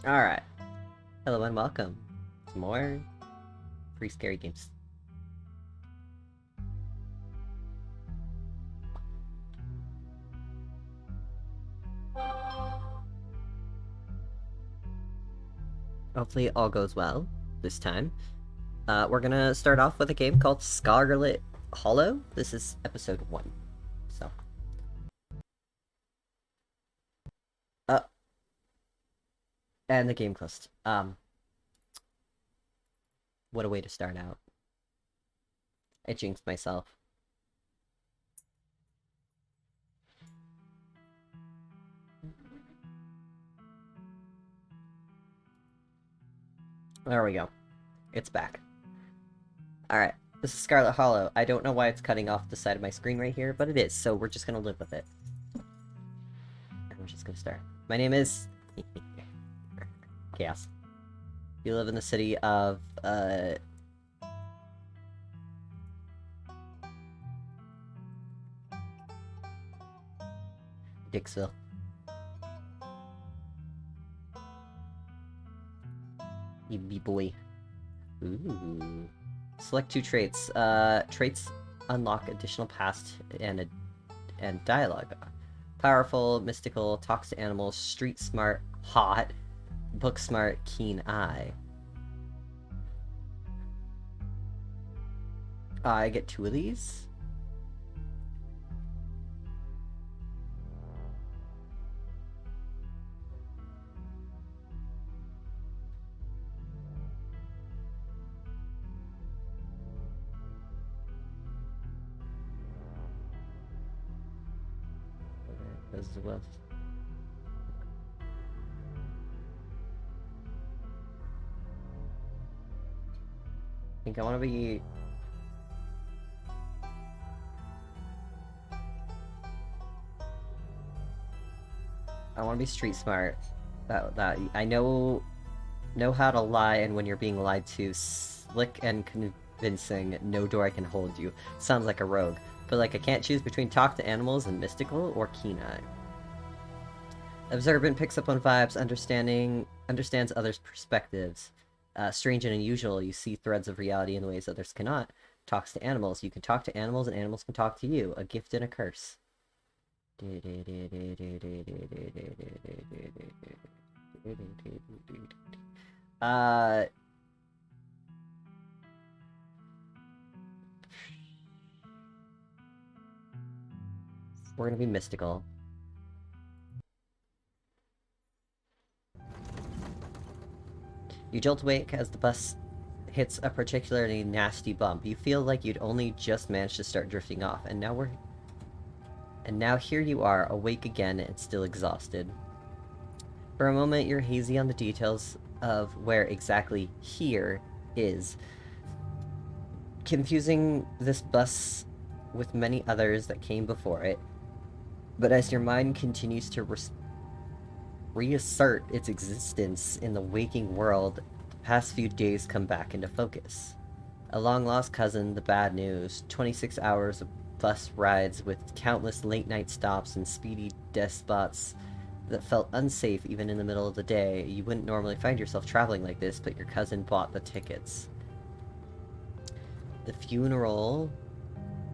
Alright. Hello and welcome to more free scary games. Hopefully all goes well this time. We're gonna start off with a game called Scarlet Hollow. This is episode 1. So. And the game closed. What a way to start out. I jinxed myself. There we go. It's back. Alright, this is Scarlet Hollow. I don't know why it's cutting off the side of my screen right here, but it is, so we're just gonna live with it. And we're just gonna start. My name is... Chaos. You live in the city of, Dixville. You boy. Ooh. Select 2 traits. Traits unlock additional past and dialogue. Powerful, mystical, talks to animals, street smart, hot, book smart, keen eye. I get 2 of these? As well. I think I want to be... I want to be street smart. That I know how to lie, and when you're being lied to, slick and convincing. No door I can hold you. Sounds like a rogue. But like I can't choose between talk to animals and mystical or keen eye. Observant picks up on vibes, understands others' perspectives. Strange and unusual, you see threads of reality in ways others cannot. Talks to animals. You can talk to animals and animals can talk to you. A gift and a curse. We're gonna be mystical. You jolt awake as the bus hits a particularly nasty bump. You feel like you'd only just managed to start drifting off, and now here you are, awake again and still exhausted. For a moment, you're hazy on the details of where exactly here is, confusing this bus with many others that came before it. But as your mind continues to reassert its existence in the waking world, the past few days come back into focus. A long-lost cousin, the bad news, 26 hours of bus rides with countless late-night stops and speedy death spots that felt unsafe even in the middle of the day. You wouldn't normally find yourself traveling like this, but your cousin bought the tickets. The funeral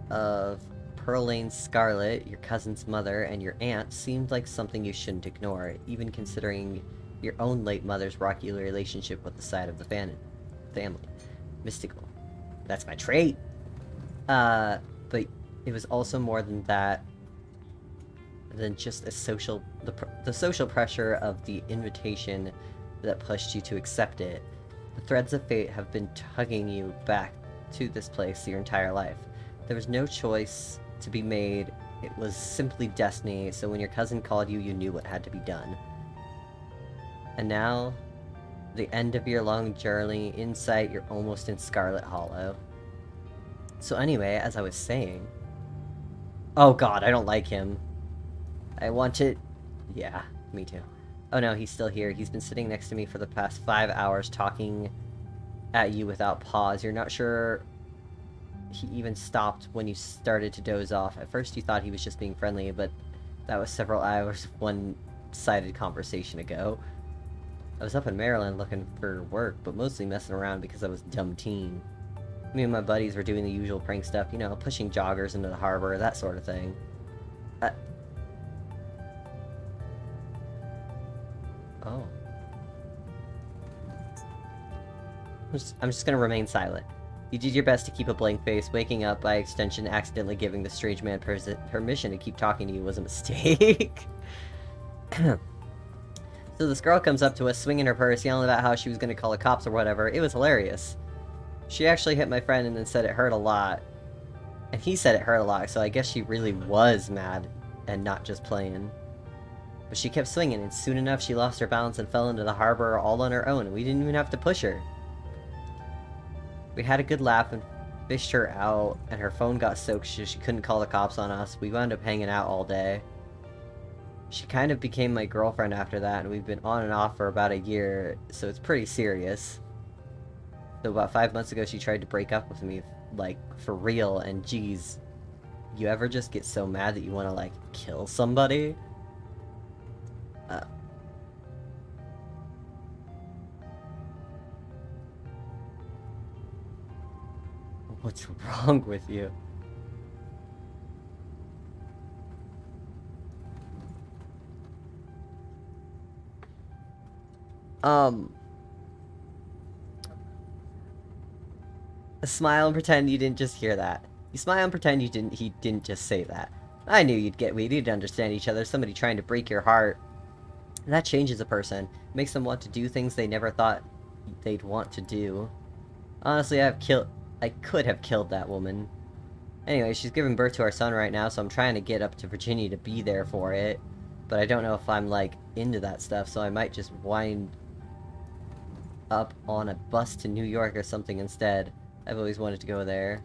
of Pearl Lane Scarlet, your cousin's mother, and your aunt seemed like something you shouldn't ignore, even considering your own late mother's rocky relationship with the side of the family. Mystical. That's my trait! But it was also more than that, than just the social pressure of the invitation that pushed you to accept it. The threads of fate have been tugging you back to this place your entire life. There was no choice to be made. It was simply destiny, so when your cousin called you, you knew what had to be done. And now, the end of your long journey, in sight, you're almost in Scarlet Hollow. So anyway, as I was saying... Oh god, I don't like him. I want to... Yeah, me too. Oh no, he's still here. He's been sitting next to me for the past 5 hours, talking at you without pause. You're not sure he even stopped when you started to doze off. At first you thought he was just being friendly, but that was several hours of one-sided conversation ago. I was up in Maryland looking for work, but mostly messing around because I was a dumb teen. Me and my buddies were doing the usual prank stuff, you know, pushing joggers into the harbor, that sort of thing. Oh. I'm just gonna remain silent. You did your best to keep a blank face. Waking up, by extension, accidentally giving the strange man permission to keep talking to you was a mistake. So this girl comes up to us, swinging her purse, yelling about how she was gonna call the cops or whatever. It was hilarious. She actually hit my friend and then said it hurt a lot. And he said it hurt a lot, so I guess she really was mad and not just playing. But she kept swinging, and soon enough she lost her balance and fell into the harbor all on her own, and we didn't even have to push her. We had a good laugh and fished her out, and her phone got soaked so she couldn't call the cops on us. We wound up hanging out all day. She kind of became my girlfriend after that, and we've been on and off for about a year, so it's pretty serious. So about 5 months ago she tried to break up with me, like, for real, and geez, you ever just get so mad that you want to, like, kill somebody? What's wrong with you? Smile and pretend you didn't just hear that. You smile and pretend he didn't just say that. I knew we need to understand each other. Somebody trying to break your heart. That changes a person. Makes them want to do things they never thought they'd want to do. Honestly, I could have killed that woman. Anyway, she's giving birth to our son right now, so I'm trying to get up to Virginia to be there for it. But I don't know if I'm, like, into that stuff, so I might just wind up on a bus to New York or something instead. I've always wanted to go there.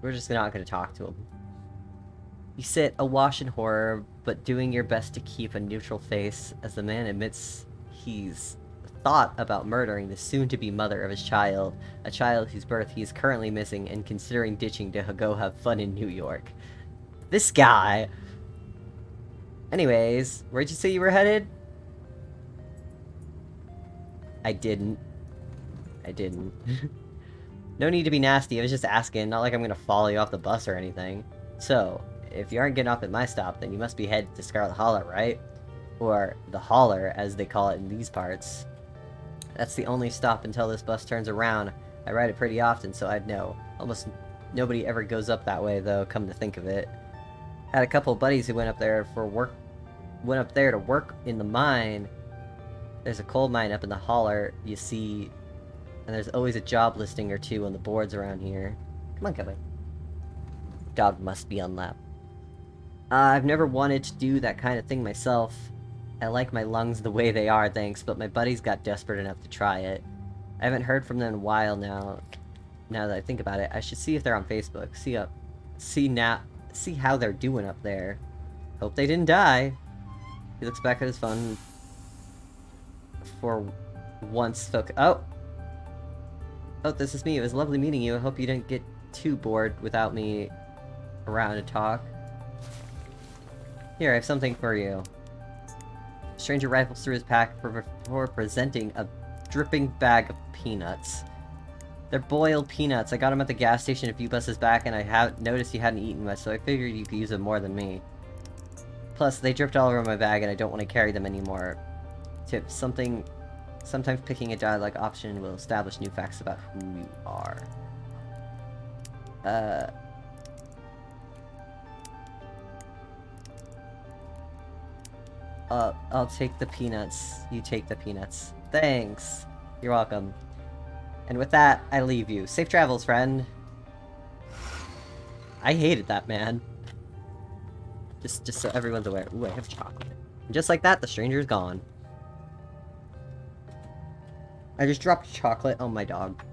We're just not gonna talk to him. You sit awash in horror, but doing your best to keep a neutral face as the man admits he's thought about murdering the soon-to-be mother of his child, a child whose birth he is currently missing and considering ditching to go have fun in New York. This guy! Anyways, where'd you say you were headed? I didn't. No need to be nasty, I was just asking, not like I'm gonna follow you off the bus or anything. So, if you aren't getting off at my stop, then you must be headed to Scarlet Hollow, right? Or the Holler, as they call it in these parts. That's the only stop until this bus turns around. I ride it pretty often, so I'd know. Almost nobody ever goes up that way, though, come to think of it. Had a couple of buddies who went up there to work in the mine. There's a coal mine up in the Holler, you see, and there's always a job listing or two on the boards around here. Come on, Cowboy. Dog must be on lap. I've never wanted to do that kind of thing myself. I like my lungs the way they are, thanks, but my buddies got desperate enough to try it. I haven't heard from them in a while now. Now that I think about it, I should see if they're on Facebook. See how they're doing up there. Hope they didn't die. He looks back at his phone. For once, oh, this is me. It was lovely meeting you. I hope you didn't get too bored without me around to talk. Here, I have something for you. Stranger rifles through his pack before presenting a dripping bag of peanuts. They're boiled peanuts. I got them at the gas station a few buses back, and I noticed you hadn't eaten much, so I figured you could use them more than me. Plus, they dripped all over my bag, and I don't want to carry them anymore. Tip, sometimes picking a dialogue option will establish new facts about who you are. I'll take the peanuts. You take the peanuts. Thanks. You're welcome. And with that, I leave you. Safe travels, friend. I hated that man. Just so everyone's aware. Ooh, I have chocolate. And just like that, the stranger is gone. I just dropped chocolate on my dog.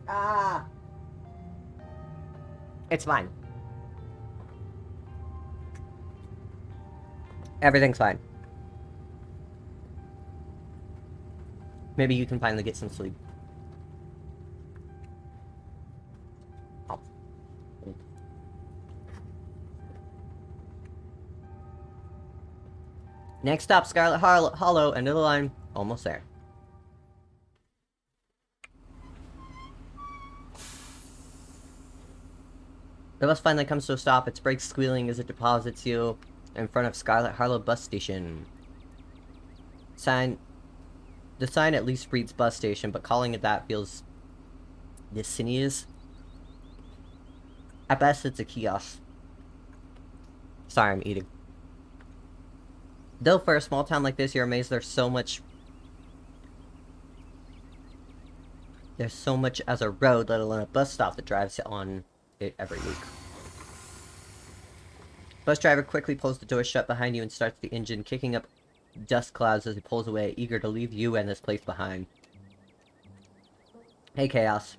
Ah! It's fine. Everything's fine. Maybe you can finally get some sleep. Next stop, Scarlet Hollow, end of the line. Almost there. The bus finally comes to a stop, its brakes squealing as it deposits you in front of Scarlet Hollow bus station. The sign at least reads bus station, but calling it that feels disingenuous. At best, it's a kiosk. Sorry, I'm eating. Though for a small town like this, you're amazed there's so much as a road, let alone a bus stop that drives on it every week. Bus driver quickly pulls the door shut behind you and starts the engine, kicking up dust clouds as he pulls away, eager to leave you and this place behind. Hey, Chaos.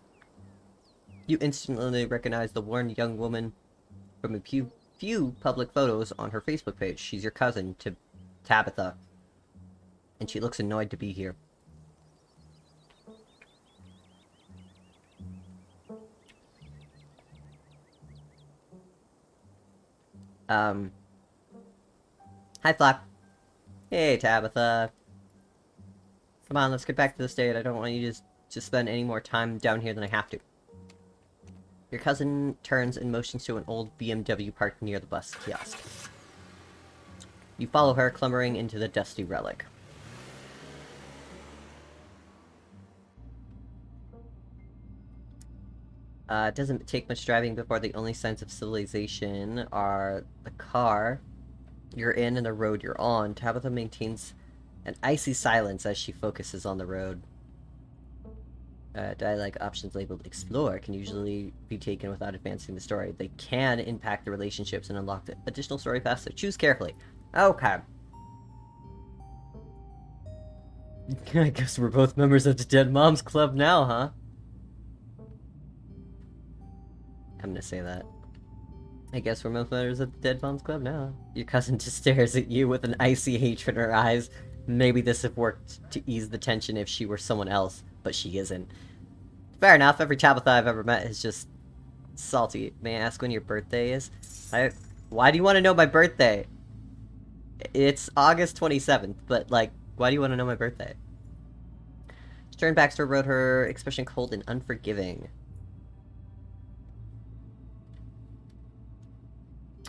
You instantly recognize the worn young woman from a few public photos on her Facebook page. She's your cousin, Tabitha, and she looks annoyed to be here. Hi, Flap. Hey, Tabitha. Come on, let's get back to the state. I don't want you to spend any more time down here than I have to. Your cousin turns and motions to an old BMW parked near the bus kiosk. You follow her, clambering into the dusty relic. It doesn't take much driving before the only signs of civilization are the car you're in and the road you're on. Tabitha maintains an icy silence as she focuses on the road. Dialogue options labeled Explore can usually be taken without advancing the story. They can impact the relationships and unlock the additional story paths, so choose carefully. Okay. I guess we're both members of the Dead Moms Club now, huh? I'm gonna say that. I guess we're both members of the Dead Moms Club now. Your cousin just stares at you with an icy hatred in her eyes. Maybe this would worked to ease the tension if she were someone else, but she isn't. Fair enough, every Tabitha I've ever met is just salty. May I ask when your birthday is? Why do you want to know my birthday? It's August 27th, but, like, why do you want to know my birthday? Stern Baxter wrote her expression cold and unforgiving.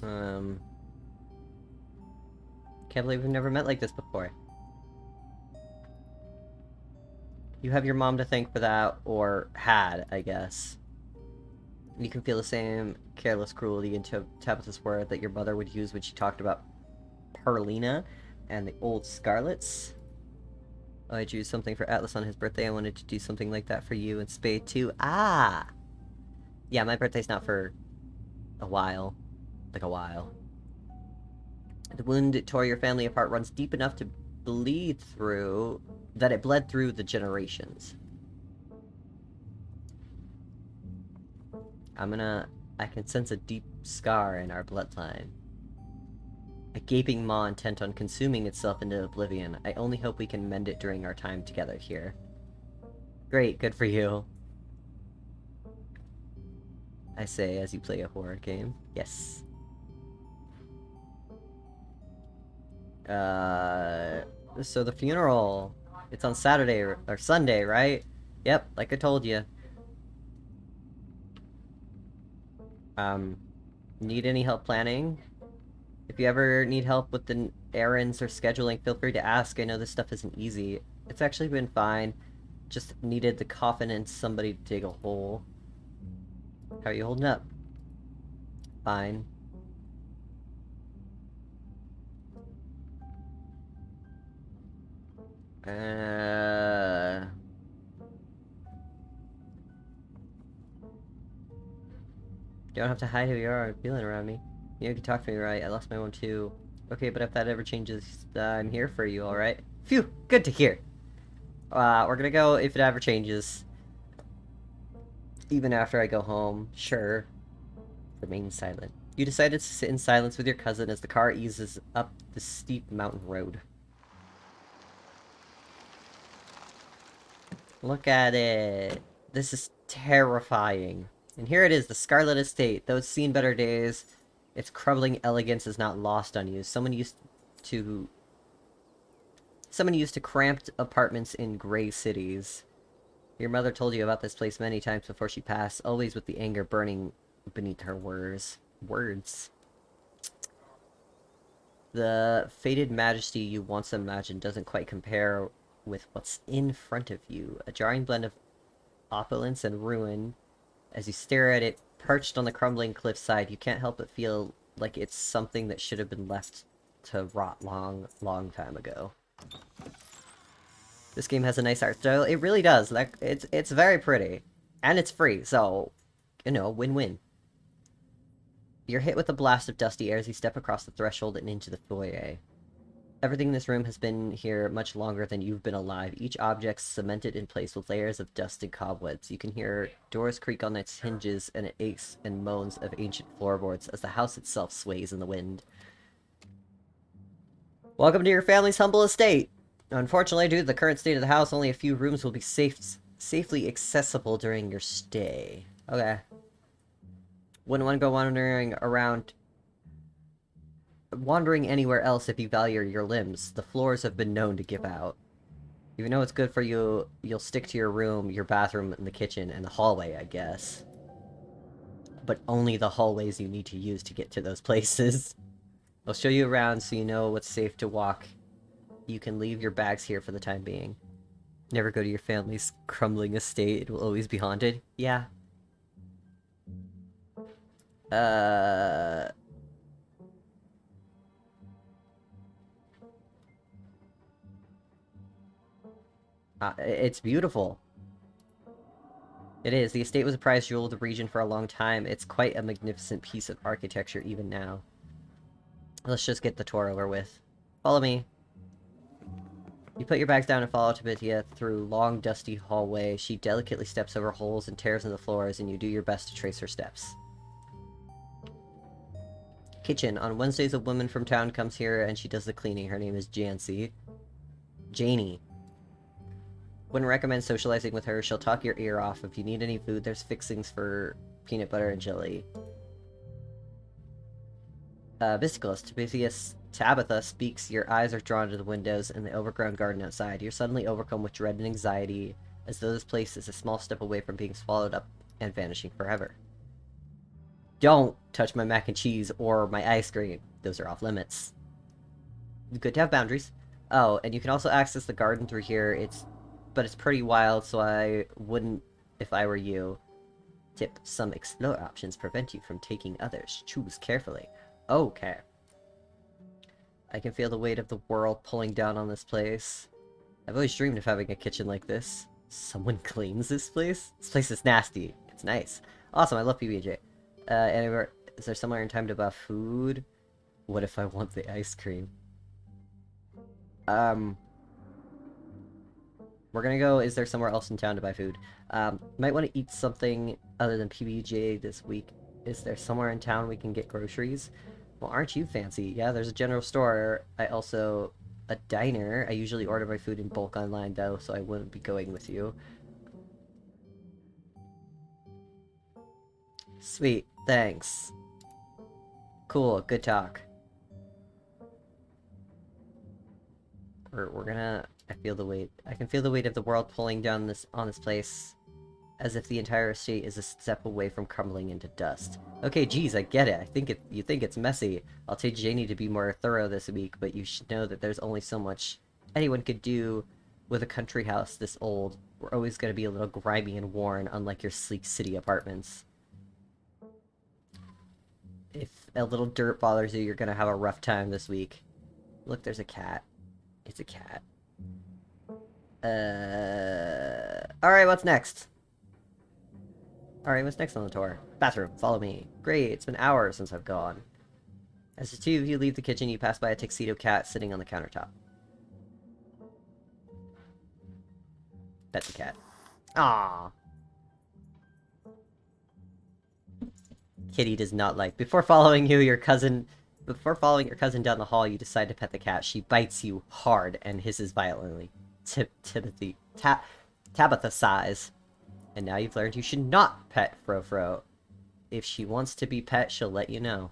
Can't believe we've never met like this before. You have your mom to thank for that, or had, I guess. You can feel the same careless cruelty in Tabitha's word that your mother would use when she talked about Perlina and the old Scarlets. Oh, I drew something for Atlas on his birthday. I wanted to do something like that for you and Spade too. Ah! Yeah, my birthday's not for a while. Like a while. The wound that tore your family apart runs deep enough to bleed through... that it bled through the generations. I can sense a deep scar in our bloodline. A gaping maw intent on consuming itself into oblivion. I only hope we can mend it during our time together here. Great, good for you. I say as you play a horror game. Yes. So the funeral, it's on Saturday or Sunday, right? Yep, like I told you. Need any help planning? If you ever need help with the errands or scheduling, feel free to ask. I know this stuff isn't easy. It's actually been fine. Just needed the coffin and somebody to dig a hole. How are you holding up? Fine. You don't have to hide who you are. I'm feeling around me. You can talk to me, right? I lost my one too. Okay, but if that ever changes, I'm here for you, alright? Phew! Good to hear! We're gonna go if it ever changes. Even after I go home. Sure. Remain silent. You decided to sit in silence with your cousin as the car eases up the steep mountain road. Look at it. This is terrifying. And here it is, the Scarlet Estate. Though it's seen better days, its crumbling elegance is not lost on you. Someone used to Someone used to cramped apartments in gray cities. Your mother told you about this place many times before she passed, always with the anger burning beneath her words. The faded majesty you once imagined doesn't quite compare with what's in front of you. A jarring blend of opulence and ruin. As you stare at it, perched on the crumbling cliffside, you can't help but feel like it's something that should have been left to rot long time ago. This game has a nice art style. It really does. Like, it's very pretty. And it's free, so, you know, win-win. You're hit with a blast of dusty air as you step across the threshold and into the foyer. Everything in this room has been here much longer than you've been alive, each object cemented in place with layers of dust and cobwebs. You can hear doors creak on its hinges and it aches and moans of ancient floorboards as the house itself sways in the wind. Welcome to your family's humble estate! Unfortunately, due to the current state of the house, only a few rooms will be safely accessible during your stay. Okay. Wouldn't want to go wandering anywhere else if you value your limbs. The floors have been known to give out. Even though it's good for you, you'll stick to your room, your bathroom, and the kitchen, and the hallway, I guess. But only the hallways you need to use to get to those places. I'll show you around so you know what's safe to walk. You can leave your bags here for the time being. Never go to your family's crumbling estate. It will always be haunted. Yeah. It's beautiful. It is. The estate was a prized jewel of the region for a long time. It's quite a magnificent piece of architecture even now. Let's just get the tour over with. Follow me. You put your bags down and follow Tabithia through long, dusty hallway. She delicately steps over holes and tears in the floors, and you do your best to trace her steps. Kitchen. On Wednesdays, a woman from town comes here, and she does the cleaning. Her name is Janie. Wouldn't recommend socializing with her. She'll talk your ear off. If you need any food, there's fixings for peanut butter and jelly. Mysticalist. Tabitha speaks. Your eyes are drawn to the windows and the overgrown garden outside. You're suddenly overcome with dread and anxiety, as though this place is a small step away from being swallowed up and vanishing forever. Don't touch my mac and cheese or my ice cream. Those are off limits. Good to have boundaries. Oh, and you can also access the garden through here. But it's pretty wild, so I wouldn't if I were you. Tip: some explore options prevent you from taking others. Choose carefully. Okay. I can feel the weight of the world pulling down on this place. I've always dreamed of having a kitchen like this. Someone cleans this place? This place is nasty. It's nice. Awesome, I love PBJ. Anywhere, is there somewhere in time to buy food? What if I want the ice cream? We're gonna go, is there somewhere else in town to buy food? Might want to eat something other than PBJ this week. Is there somewhere in town we can get groceries? Well, aren't you fancy? Yeah, there's a general store. A diner. I usually order my food in bulk online, though, so I wouldn't be going with you. Sweet, thanks. Cool, good talk. We're gonna... I feel the weight. I can feel the weight of the world pulling down on this place, as if the entire estate is a step away from crumbling into dust. Okay, geez, I get it. You think it's messy. I'll take Janie to be more thorough this week, but you should know that there's only so much anyone could do with a country house this old. We're always going to be a little grimy and worn, unlike your sleek city apartments. If a little dirt bothers you, you're going to have a rough time this week. Look, there's a cat. It's a cat. Alright, what's next? Alright, what's next on the tour? Bathroom, follow me. Great, it's been hours since I've gone. As the two of you leave the kitchen, you pass by a tuxedo cat sitting on the countertop. Pet the cat. Aww. Kitty does not like. Before following your cousin down the hall, you decide to pet the cat. She bites you hard and hisses violently. Tabitha sighs. And now you've learned you should not pet Fro. If she wants to be pet, she'll let you know.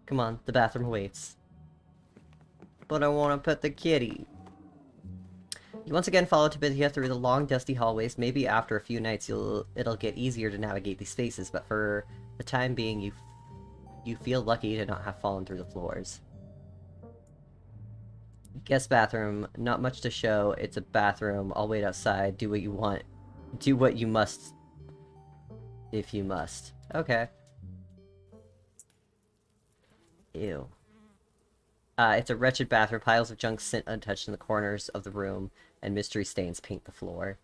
Come on, the bathroom awaits. But I want to pet the kitty. You once again follow Tabithia through the long, dusty hallways. Maybe after a few nights it'll get easier to navigate these spaces, but for the time being, you feel lucky to not have fallen through the floors. Guest bathroom. Not much to show. It's a bathroom. I'll wait outside. Do what you want. Do what you must. If you must. Okay. Ew. It's a wretched bathroom. Piles of junk sit untouched in the corners of the room, and mystery stains paint the floor.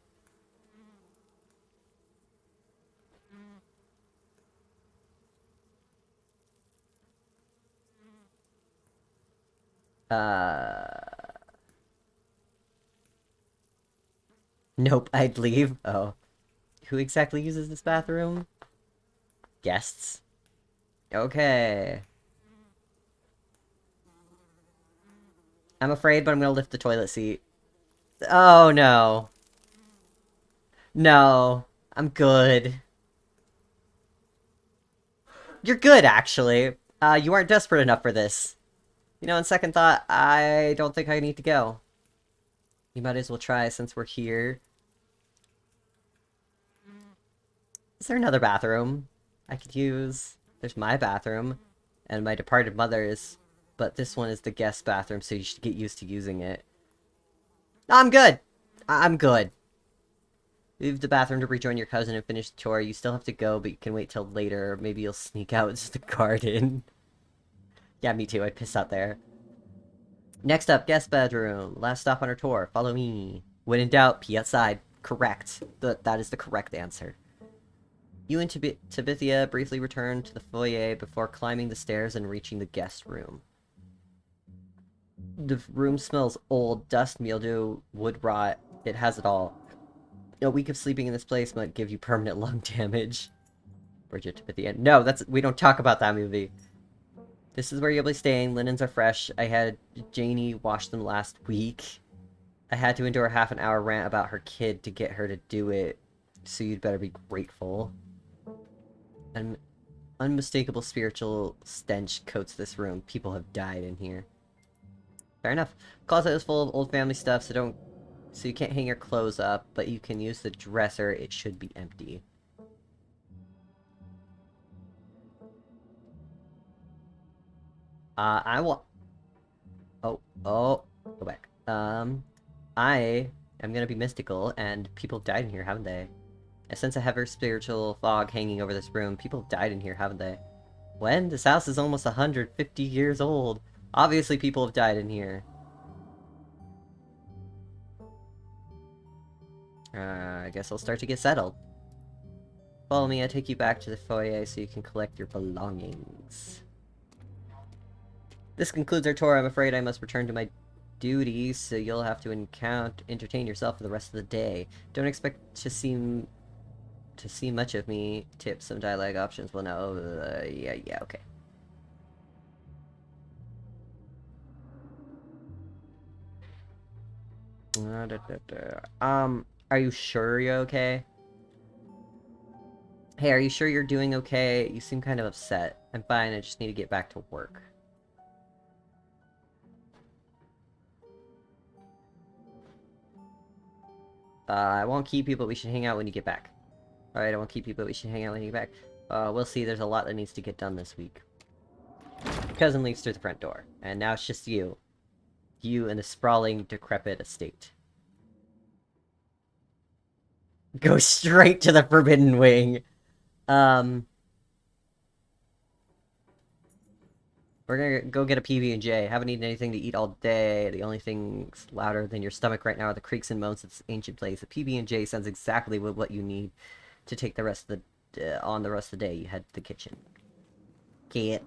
Nope, I'd leave. Oh. Who exactly uses this bathroom? Guests. Okay. I'm afraid, but I'm gonna lift the toilet seat. Oh, no. No. I'm good. You're good, actually. You aren't desperate enough for this. You know, on second thought, I don't think I need to go. You might as well try since we're here. Is there another bathroom I could use? There's my bathroom, and my departed mother's, but this one is the guest bathroom, so you should get used to using it. I'm good! I'm good. Leave the bathroom to rejoin your cousin and finish the chore. You still have to go, but you can wait till later. Maybe you'll sneak out into the garden. Yeah, me too. I'd piss out there. Next up, guest bedroom. Last stop on our tour. Follow me. When in doubt, pee outside. Correct. That is the correct answer. You and Tabithia briefly return to the foyer before climbing the stairs and reaching the guest room. The room smells old, dust, mildew, wood rot. It has it all. A week of sleeping in this place might give you permanent lung damage. Bridget Tabithia. No, we don't talk about that movie. This is where you'll be staying. Linens are fresh. I had Janie wash them last week. I had to endure half an hour rant about her kid to get her to do it, so you'd better be grateful. An unmistakable spiritual stench coats this room. People have died in here. Fair enough. Closet is full of old family stuff, so you can't hang your clothes up, but you can use the dresser. It should be empty. I will... Oh, go back. I am gonna be mystical, and people have died in here, haven't they? I sense a heavy spiritual fog hanging over this room. People have died in here, haven't they? When? This house is almost 150 years old. Obviously people have died in here. I guess I'll start to get settled. Follow me, I take you back to the foyer so you can collect your belongings. This concludes our tour. I'm afraid I must return to my duties, so you'll have to entertain yourself for the rest of the day. Don't expect to see much of me. Tips, some dialogue options. Well, no, yeah, okay. Are you sure you're okay? Hey, are you sure you're doing okay? You seem kind of upset. I'm fine, I just need to get back to work. I won't keep you, but we should hang out when you get back. Alright, I won't keep you, but we should hang out when you get back. We'll see, there's a lot that needs to get done this week. Cousin leaves through the front door, and now it's just you. You and the sprawling, decrepit estate. Go straight to the Forbidden Wing. We're gonna go get a PB&J. Haven't eaten anything to eat all day. The only things louder than your stomach right now are the creaks and moans of this ancient place. The PB&J sounds exactly what you need to take the rest of the day. You head to the kitchen. Get.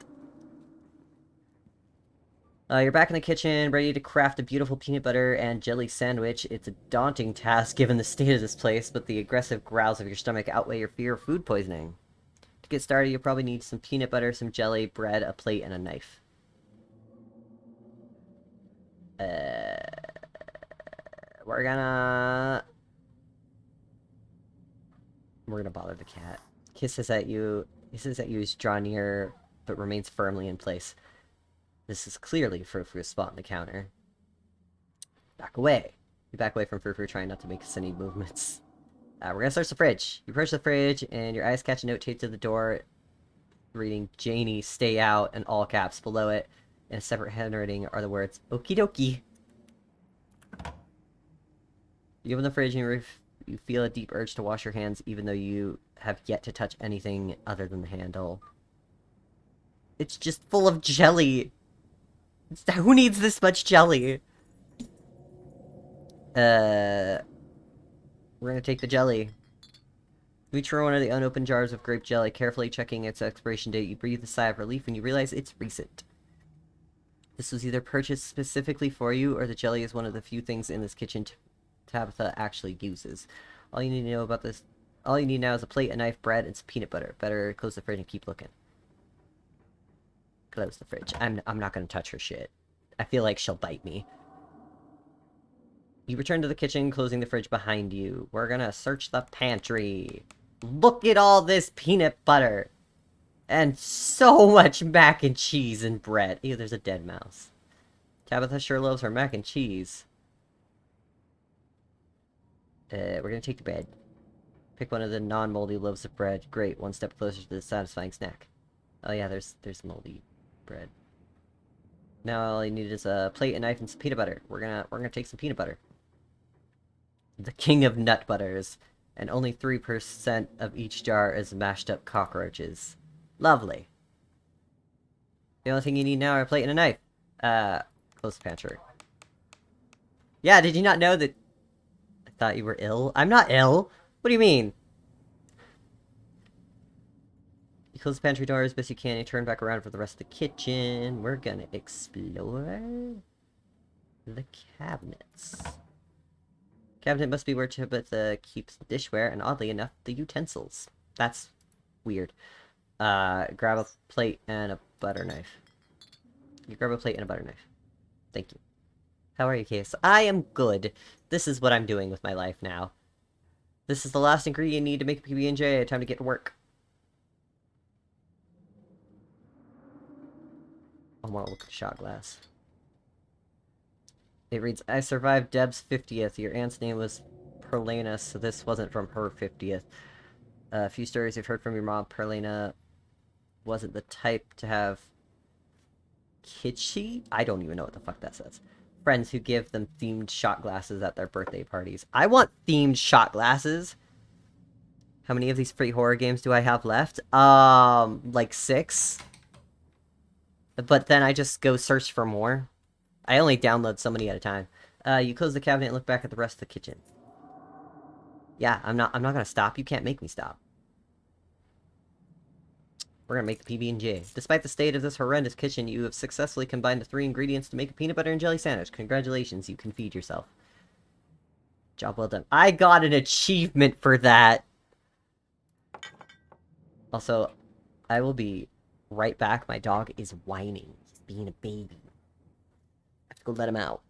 You're back in the kitchen, ready to craft a beautiful peanut butter and jelly sandwich. It's a daunting task given the state of this place, but the aggressive growls of your stomach outweigh your fear of food poisoning. To get started, you'll probably need some peanut butter, some jelly, bread, a plate, and a knife. We're gonna bother the cat. Hisses at you as draw near, but remains firmly in place. This is clearly a spot on the counter. Back away. You back away from Frou-Frou, trying not to make any movements. We're gonna search the fridge. You approach the fridge, and your eyes catch a note taped to the door reading Janie, stay out, in all caps. Below it, in a separate handwriting, are the words, Okie dokie. You open the fridge and you feel a deep urge to wash your hands, even though you have yet to touch anything other than the handle. It's just full of jelly. Who needs this much jelly? We're gonna take the jelly. Reach for one of the unopened jars of grape jelly, carefully checking its expiration date. You breathe a sigh of relief when you realize it's recent. This was either purchased specifically for you, or the jelly is one of the few things in this kitchen Tabitha actually uses. All you need to know about this... All you need now is a plate, a knife, bread, and some peanut butter. Better close the fridge and keep looking. Close the fridge. I'm not gonna touch her shit. I feel like she'll bite me. You return to the kitchen, closing the fridge behind you. We're gonna search the pantry. Look at all this peanut butter! And so much mac and cheese and bread. Ew, there's a dead mouse. Tabitha sure loves her mac and cheese. We're gonna take the bread. Pick one of the non-moldy loaves of bread. Great, one step closer to the satisfying snack. Oh yeah, there's moldy bread. Now all you need is a plate, a knife, and some peanut butter. We're gonna take some peanut butter. The king of nut butters. And only 3% of each jar is mashed up cockroaches. Lovely. The only thing you need now are a plate and a knife. Close the pantry. Yeah, did you not know that... I thought you were ill? I'm not ill! What do you mean? You close the pantry door as best you can and you turn back around for the rest of the kitchen. We're gonna explore... the cabinets. Cabinet must be where Tabitha keeps the dishware, and oddly enough, the utensils. That's weird. Grab a plate and a butter knife. You grab a plate and a butter knife. Thank you. How are you, Case? I am good. This is what I'm doing with my life now. This is the last ingredient you need to make a PB&J. Time to get to work. I want to look at the shot glass. It reads, I survived Deb's 50th. Your aunt's name was Perlena, so this wasn't from her 50th. A few stories you've heard from your mom. Perlena wasn't the type to have kitschy? I don't even know what the fuck that says. Friends who give them themed shot glasses at their birthday parties. I want themed shot glasses. How many of these free horror games do I have left? Like 6. But then I just go search for more. I only download so many at a time. You close the cabinet and look back at the rest of the kitchen. Yeah, I'm not gonna stop. You can't make me stop. We're gonna make the PB&J. Despite the state of this horrendous kitchen, you have successfully combined the 3 ingredients to make a peanut butter and jelly sandwich. Congratulations, you can feed yourself. Job well done. I got an achievement for that! Also, I will be right back. My dog is whining. He's being a baby. I have to go let him out.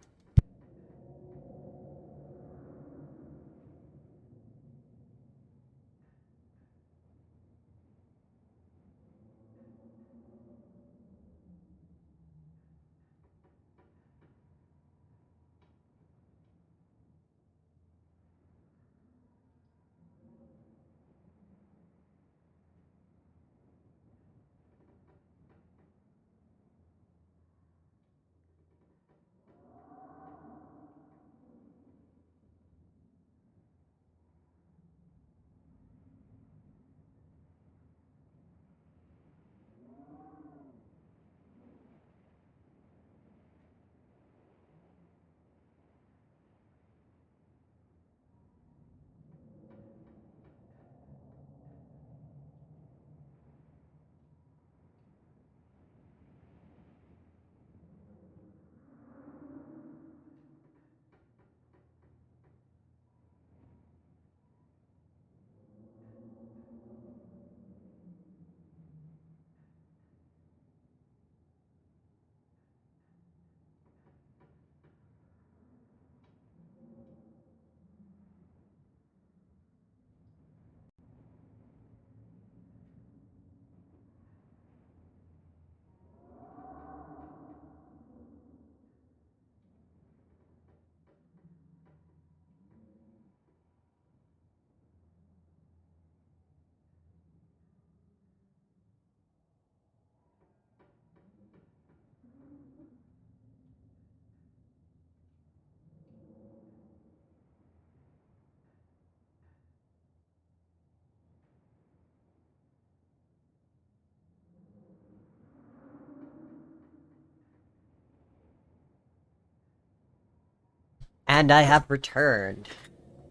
And I have returned.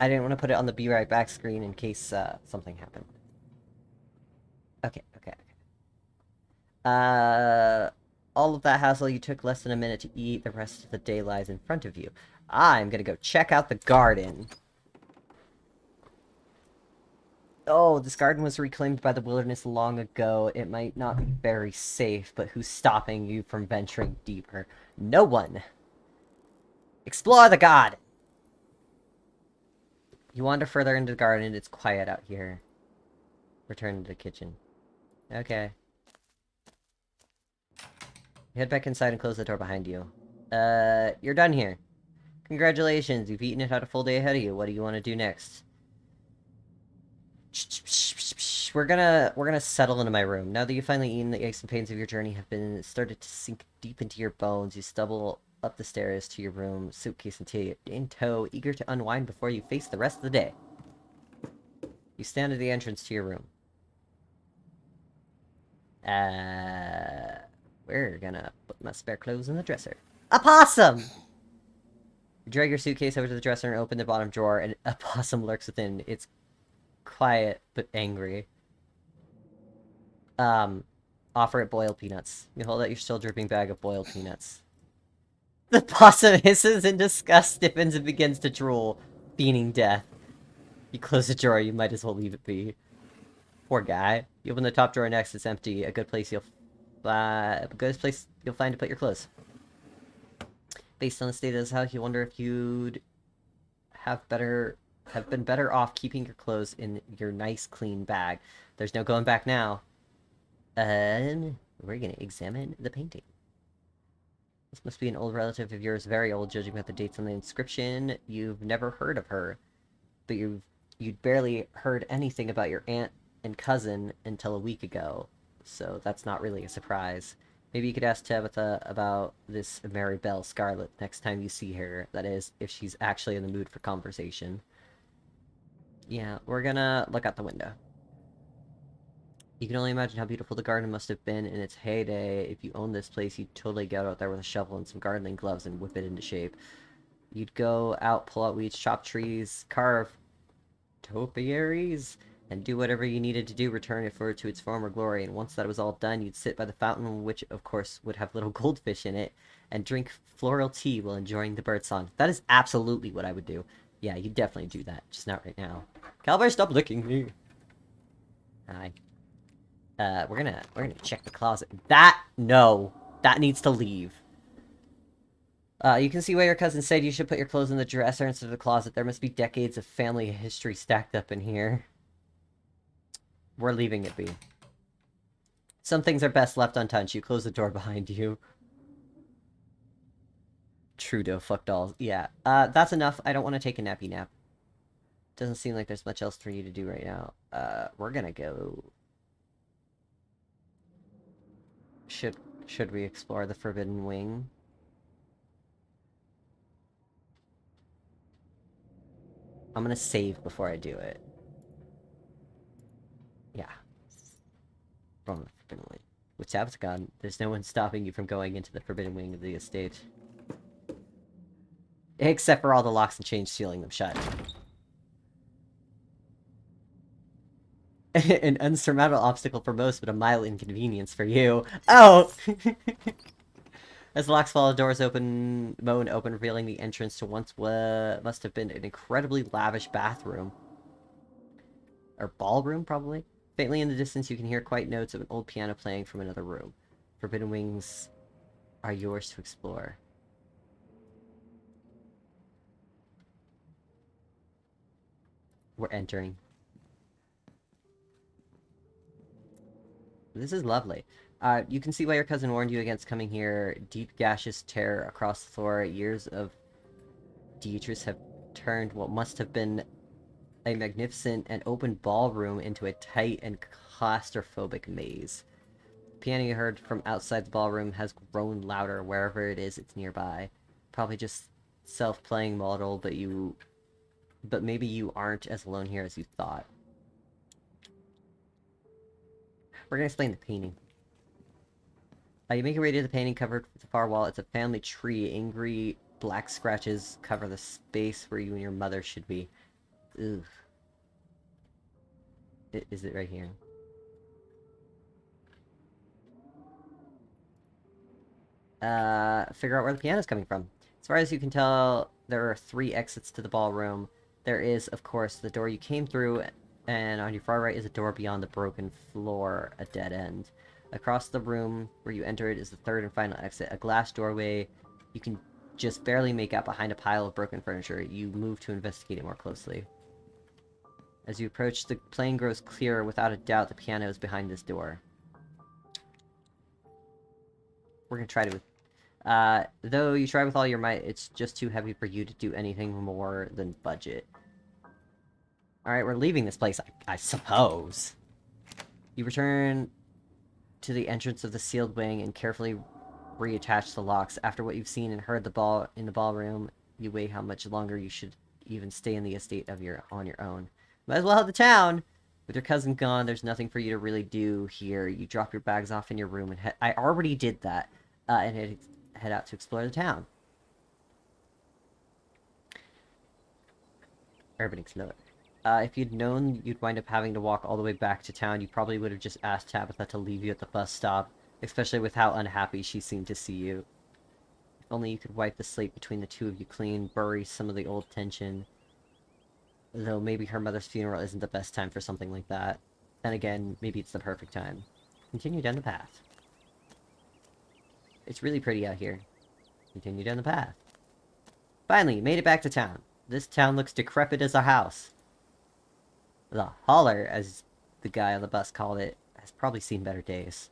I didn't want to put it on the be right back screen in case something happened. Okay. All of that hassle, you took less than a minute to eat. The rest of the day lies in front of you. I'm gonna go check out the garden. Oh, this garden was reclaimed by the wilderness long ago. It might not be very safe, but who's stopping you from venturing deeper? No one. Explore the garden. You wander further into the garden. It's quiet out here. Return to the kitchen. Okay. You head back inside and close the door behind you. You're done here. Congratulations, you've eaten it, had a full day ahead of you. What do you want to do next? We're gonna settle into my room. Now that you've finally eaten, the aches and pains of your journey have been started to sink deep into your bones. You stumble up the stairs to your room, suitcase in tow, eager to unwind before you face the rest of the day. You stand at the entrance to your room. We're gonna put my spare clothes in the dresser. A possum! You drag your suitcase over to the dresser and open the bottom drawer, and a possum lurks within. It's quiet, but angry. Offer it boiled peanuts. You hold out your still dripping bag of boiled peanuts. The possum hisses in disgust, stiffens, and begins to drool, feigning death. You close the drawer, you might as well leave it be. Poor guy. You open the top drawer next, it's empty. A good place you'll find to put your clothes. Based on the state of this house, you wonder if you'd have been better off keeping your clothes in your nice, clean bag. There's no going back now. We're gonna examine the painting. This must be an old relative of yours, very old, judging by the dates on the inscription. You've never heard of her, but you'd barely heard anything about your aunt and cousin until a week ago, so that's not really a surprise. Maybe you could ask Tabitha about this Mary Belle Scarlet next time you see her. That is, if she's actually in the mood for conversation. Yeah, we're gonna look out the window. You can only imagine how beautiful the garden must have been in its heyday. If you owned this place, you'd totally get out there with a shovel and some gardening gloves and whip it into shape. You'd go out, pull out weeds, chop trees, carve topiaries, and do whatever you needed to do, return it to its former glory. And once that was all done, you'd sit by the fountain, which of course would have little goldfish in it, and drink floral tea while enjoying the birdsong. That is absolutely what I would do. Yeah, you definitely do that, just not right now. Calvary, stop licking me. Hi. We're gonna check the closet. No, that needs to leave. You can see why your cousin said you should put your clothes in the dresser instead of the closet. There must be decades of family history stacked up in here. We're leaving it be. Some things are best left untouched. You close the door behind you. Trudeau, fuck dolls. Yeah, that's enough. I don't want to take a nappy nap. Doesn't seem like there's much else for you to do right now. We're gonna go... Should we explore the Forbidden Wing? I'm gonna save before I do it. Yeah. From the Forbidden Wing. With Tabitha gone, there's no one stopping you from going into the Forbidden Wing of the estate. Except for all the locks and chains sealing them shut. An unsurmountable obstacle for most, but a mild inconvenience for you. Oh! As the locks fall, the doors moan open, revealing the entrance to what must have been an incredibly lavish bathroom. Or ballroom, probably? Faintly in the distance, you can hear quiet notes of an old piano playing from another room. Forbidden Wings are yours to explore. We're entering. This is lovely. You can see why your cousin warned you against coming here. Deep gaseous tear across the floor. Years of Dietrichs have turned what must have been a magnificent and open ballroom into a tight and claustrophobic maze. The piano you heard from outside the ballroom has grown louder wherever it is it's nearby. Probably just self-playing model, but maybe you aren't as alone here as you thought. We're gonna explain the painting. You make your way to the painting covered with the far wall. It's a family tree. Angry Black scratches cover the space where you and your mother should be. Ugh. Is it right here? Figure out where the piano's coming from. As far as you can tell, there are 3 exits to the ballroom. There is, of course, the door you came through, and on your far right is a door beyond the broken floor, a dead end. Across the room where you entered is the 3rd and final exit, a glass doorway you can just barely make out behind a pile of broken furniture. You move to investigate it more closely. As you approach, the plane grows clearer. Without a doubt, the piano is behind this door. We're gonna try to... though you try with all your might, it's just too heavy for you to do anything more than budget. Alright, we're leaving this place, I suppose. You return to the entrance of the sealed wing and carefully reattach the locks. After what you've seen and heard in the ballroom, you weigh how much longer you should even stay in the estate on your own. Might as well head to town! With your cousin gone, there's nothing for you to really do here. You drop your bags off in your room and I already did that. And head out to explore the town. Urban Explorer. If you'd known you'd wind up having to walk all the way back to town, you probably would have just asked Tabitha to leave you at the bus stop, especially with how unhappy she seemed to see you. If only you could wipe the slate between the two of you clean, bury some of the old tension. Though maybe her mother's funeral isn't the best time for something like that. Then again, maybe it's the perfect time. Continue down the path. It's really pretty out here. Continue down the path. Finally, you made it back to town. This town looks decrepit as a house. The holler, as the guy on the bus called it, has probably seen better days.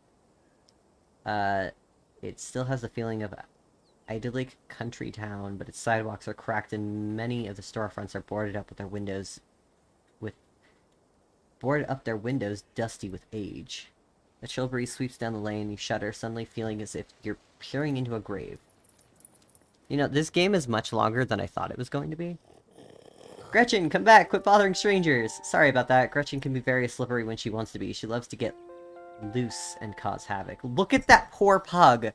It still has the feeling of idyllic country town, but its sidewalks are cracked and many of the storefronts are boarded up their windows dusty with age. A chill breeze sweeps down the lane, you shudder, suddenly feeling as if you're peering into a grave. You know, this game is much longer than I thought it was going to be. Gretchen, come back! Quit bothering strangers! Sorry about that. Gretchen can be very slippery when she wants to be. She loves to get loose and cause havoc. Look at that poor pug!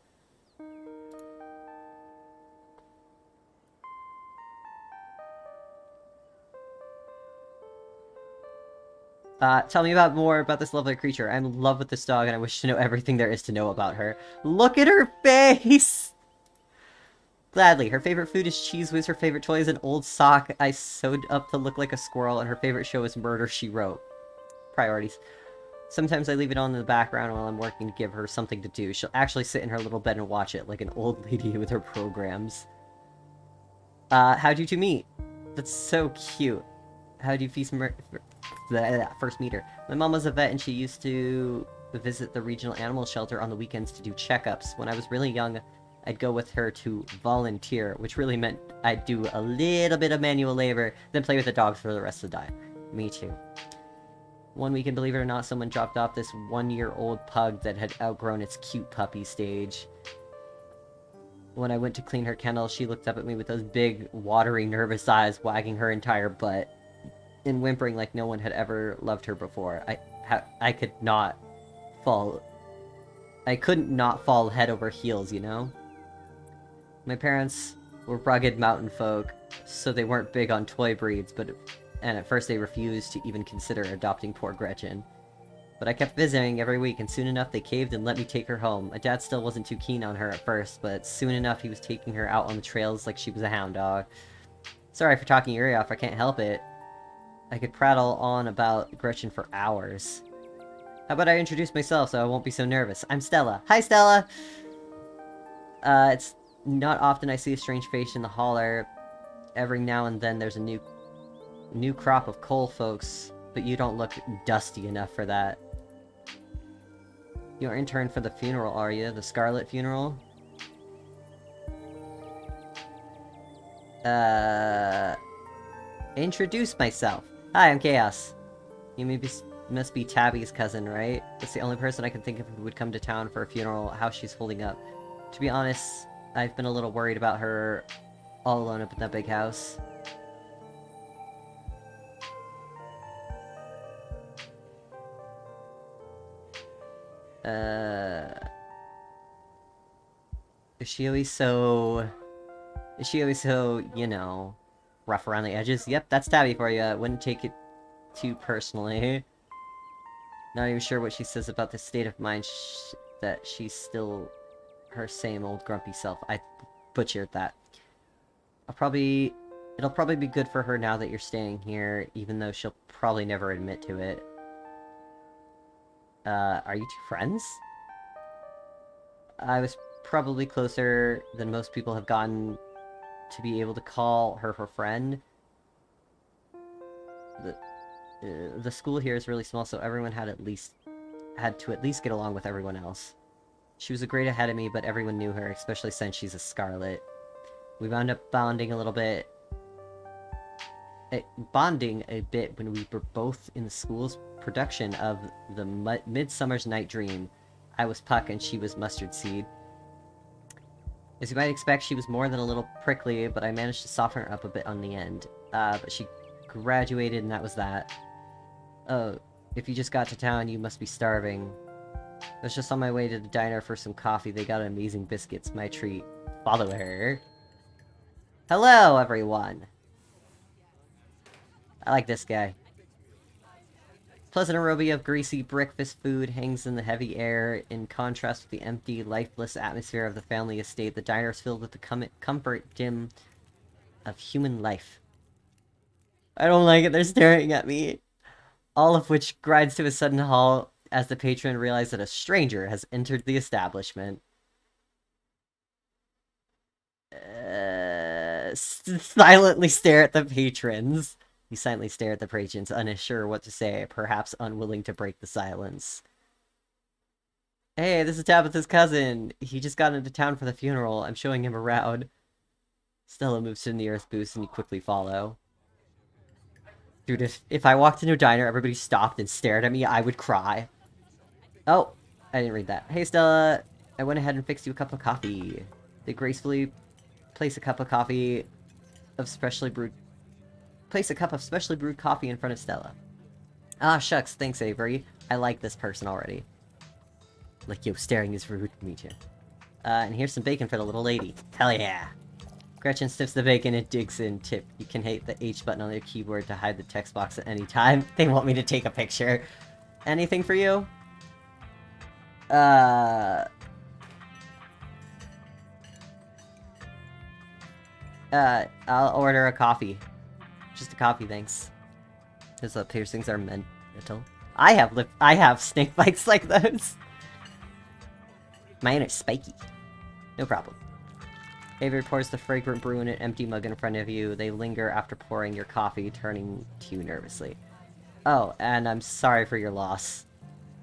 Tell me more about this lovely creature. I'm in love with this dog and I wish to know everything there is to know about her. Look at her face! Gladly. Her favorite food is Cheese Whiz, her favorite toy is an old sock I sewed up to look like a squirrel, and her favorite show is Murder, She Wrote. Priorities. Sometimes I leave it on in the background while I'm working to give her something to do. She'll actually sit in her little bed and watch it, like an old lady with her programs. How'd you two meet? That's so cute. How'd you first meet her? My mom was a vet and she used to visit the regional animal shelter on the weekends to do checkups. When I was really young, I'd go with her to volunteer, which really meant I'd do a little bit of manual labor, then play with the dogs for the rest of the day. Me too. One weekend, believe it or not, someone dropped off this 1-year-old pug that had outgrown its cute puppy stage. When I went to clean her kennel, she looked up at me with those big, watery, nervous eyes, wagging her entire butt, and whimpering like no one had ever loved her before. I couldn't not fall head over heels, you know? My parents were rugged mountain folk, so they weren't big on toy breeds, and at first they refused to even consider adopting poor Gretchen. But I kept visiting every week, and soon enough they caved and let me take her home. My dad still wasn't too keen on her at first, but soon enough he was taking her out on the trails like she was a hound dog. Sorry for talking your ear off, I can't help it. I could prattle on about Gretchen for hours. How about I introduce myself so I won't be so nervous? I'm Stella. Hi, Stella! It's not often I see a strange face in the holler. Every now and then there's a new crop of coal folks, but you don't look dusty enough for that. You're intern for the funeral, are you? The Scarlet funeral? Introduce myself. Hi, I'm Chaos. You must be Tabby's cousin, right? It's the only person I can think of who would come to town for a funeral, how she's holding up. To be honest, I've been a little worried about her all alone up in that big house. Is she always so Is she always so, you know, rough around the edges? Yep, that's Tabby for you. I wouldn't take it too personally. Not even sure what she says about the state of mind that she's still her same old grumpy self. I butchered that. It'll probably be good for her now that you're staying here, even though she'll probably never admit to it. Are you two friends? I was probably closer than most people have gotten to be able to call her friend. The school here is really small, so everyone had to at least get along with everyone else. She was a grade ahead of me, but everyone knew her, especially since she's a Scarlet. We wound up bonding a bit when we were both in the school's production of the Midsummer's Night Dream. I was Puck and she was Mustard Seed. As you might expect, she was more than a little prickly, but I managed to soften her up a bit on the end. But she graduated and that was that. Oh, if you just got to town, you must be starving. I was just on my way to the diner for some coffee. They got amazing biscuits, my treat. Follow her. Hello, everyone! I like this guy. Pleasant aroma of greasy breakfast food hangs in the heavy air. In contrast with the empty, lifeless atmosphere of the family estate, the diner is filled with the comfort dim of human life. I don't like it, they're staring at me. All of which grinds to a sudden halt as the patron realizes that a stranger has entered the establishment. Silently stare at the patrons. You silently stare at the patrons, unsure what to say, perhaps unwilling to break the silence. Hey, this is Tabitha's cousin. He just got into town for the funeral. I'm showing him around. Stella moves to the nearest booth and you quickly follow. Dude, if I walked into a diner, everybody stopped and stared at me, I would cry. Oh, I didn't read that. Hey, Stella. I went ahead and fixed you a cup of coffee. They gracefully place a cup of specially brewed coffee in front of Stella. Ah, shucks, thanks, Avery. I like this person already. Like, yo, staring is rude. Me too. And here's some bacon for the little lady. Hell yeah! Gretchen sniffs the bacon and digs in. Tip, you can hit the H button on your keyboard to hide the text box at any time. They want me to take a picture. Anything for you? I'll order a coffee. Just a coffee, thanks. His piercings are mental. I have snake bites like those. Mine are spiky. No problem. Avery pours the fragrant brew in an empty mug in front of you. They linger after pouring your coffee, turning to you nervously. Oh, and I'm sorry for your loss.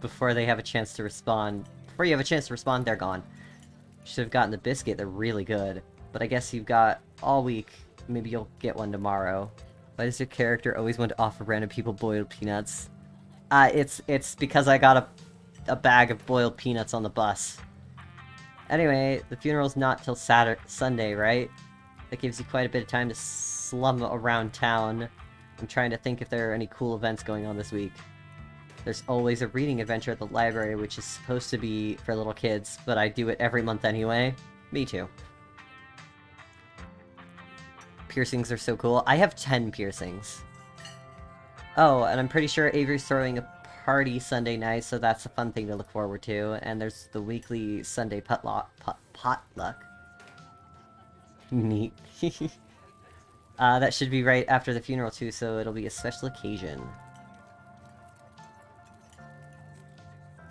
Before you have a chance to respond, they're gone. Should have gotten the biscuit, they're really good. But I guess you've got all week. Maybe you'll get one tomorrow. Why does your character always want to offer random people boiled peanuts? It's because I got a bag of boiled peanuts on the bus. Anyway, the funeral's not till Sunday, right? That gives you quite a bit of time to slum around town. I'm trying to think if there are any cool events going on this week. There's always a reading adventure at the library, which is supposed to be for little kids, but I do it every month anyway. Me too. Piercings are so cool. I have 10 piercings. Oh, and I'm pretty sure Avery's throwing a party Sunday night, so that's a fun thing to look forward to. And there's the weekly Sunday potluck. Neat. That should be right after the funeral too, so it'll be a special occasion.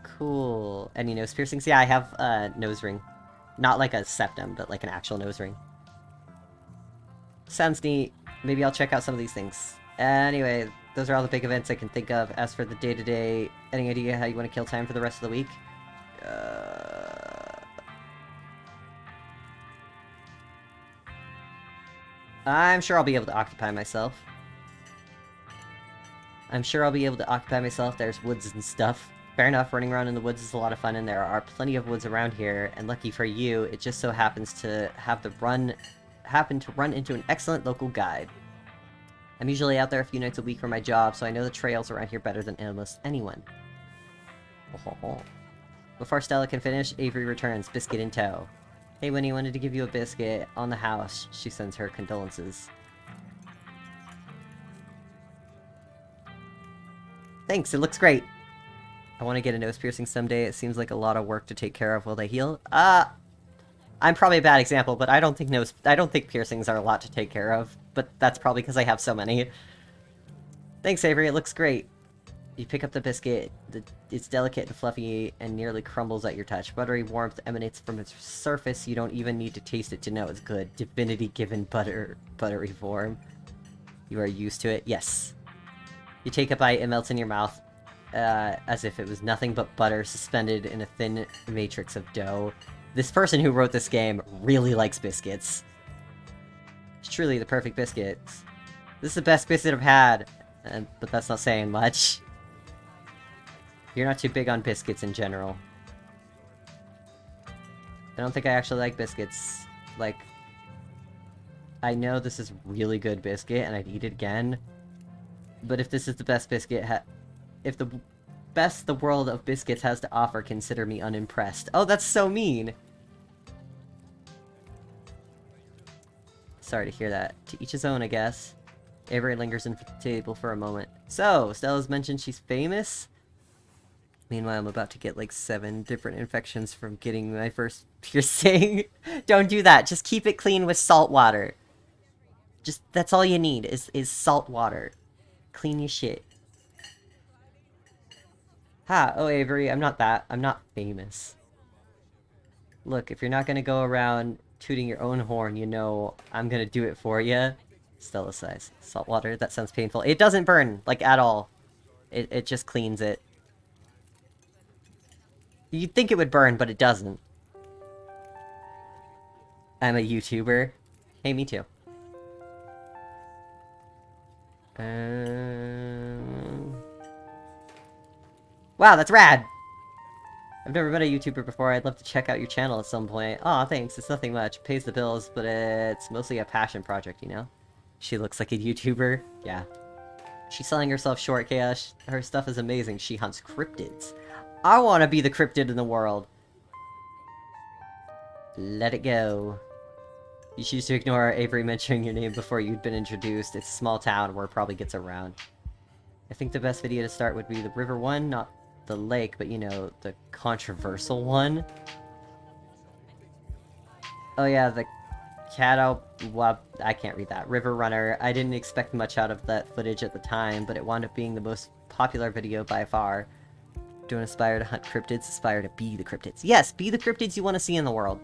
Cool. Any nose piercings? Yeah, I have a nose ring. Not like a septum, but like an actual nose ring. Sounds neat. Maybe I'll check out some of these things. Anyway, those are all the big events I can think of. As for the day-to-day, any idea how you want to kill time for the rest of the week? I'm sure I'll be able to occupy myself. There's woods and stuff. Fair enough, running around in the woods is a lot of fun, and there are plenty of woods around here, and lucky for you, it just so happens to run into an excellent local guide. I'm usually out there a few nights a week for my job, so I know the trails around here better than almost anyone. Before Stella can finish, Avery returns, biscuit in tow. Hey, Winnie, wanted to give you a biscuit on the house. She sends her condolences. Thanks, it looks great. I want to get a nose piercing someday. It seems like a lot of work to take care of while they heal. I'm probably a bad example, but I don't think piercings are a lot to take care of. But that's probably because I have so many. Thanks, Avery, it looks great. You pick up the biscuit. It's delicate and fluffy and nearly crumbles at your touch. Buttery warmth emanates from its surface. You don't even need to taste it to know it's good. Divinity given buttery form. You are used to it. Yes. You take a bite, it melts in your mouth, as if it was nothing but butter suspended in a thin matrix of dough. This person who wrote this game really likes biscuits. It's truly the perfect biscuits. This is the best biscuit I've had, but that's not saying much. You're not too big on biscuits in general. I don't think I actually like biscuits. Like, I know this is really good biscuit, and I'd eat it again. But if this is the best biscuit, if the best the world of biscuits has to offer, consider me unimpressed. Oh, that's so mean! Sorry to hear that. To each his own, I guess. Avery lingers in the table for a moment. So, Stella's mentioned she's famous? Meanwhile, I'm about to get like 7 different infections from getting my first piercing. Don't do that. Just keep it clean with salt water. Just, that's all you need, is salt water. Clean your shit. Ha, oh Avery, I'm not famous. Look, if you're not gonna go around tooting your own horn, you know I'm gonna do it for you. Stella sighs. Salt water, that sounds painful. It doesn't burn, like, at all. It just cleans it. You'd think it would burn, but it doesn't. I'm a YouTuber. Hey, me too. Wow, that's rad! I've never met a YouTuber before. I'd love to check out your channel at some point. Aw, thanks. It's nothing much. It pays the bills, but it's mostly a passion project, you know? She looks like a YouTuber. Yeah. She's selling herself short, Chaos. Her stuff is amazing. She hunts cryptids. I want to be the cryptid in the world. Let it go. You choose to ignore Avery mentioning your name before you'd been introduced. It's a small town where it probably gets around. I think the best video to start would be the river one, not the lake, but you know, the controversial one. Oh yeah, the well, I can't read that. River Runner. I didn't expect much out of that footage at the time, but it wound up being the most popular video by far. Don't aspire to hunt cryptids, aspire to be the cryptids. Yes, be the cryptids you want to see in the world.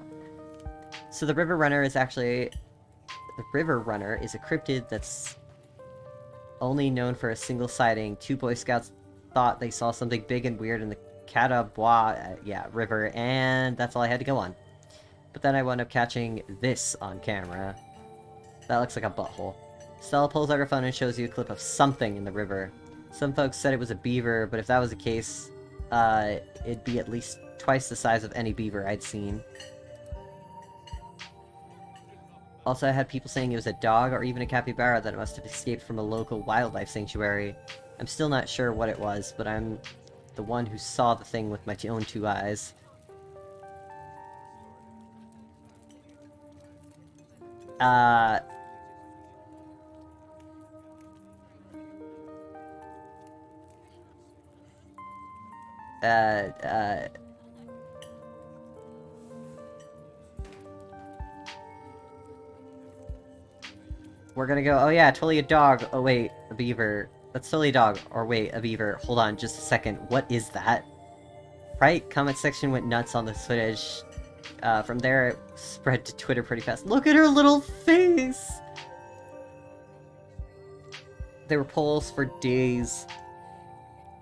So the River Runner is actually... The River Runner is a cryptid that's only known for a single sighting. 2 Boy Scouts thought they saw something big and weird in the Catawba, river, and that's all I had to go on. But then I wound up catching this on camera. That looks like a butthole. Stella pulls out her phone and shows you a clip of something in the river. Some folks said it was a beaver, but if that was the case, it'd be at least twice the size of any beaver I'd seen. Also, I had people saying it was a dog or even a capybara that must have escaped from a local wildlife sanctuary. I'm still not sure what it was, but I'm the one who saw the thing with my own 2 eyes. We're gonna go, oh yeah, totally a dog. Oh wait, a beaver. That's totally a dog. Or wait, a beaver. Hold on just a second. What is that? Right? Comment section went nuts on this footage. From there, it spread to Twitter pretty fast. Look at her little face! There were polls for days.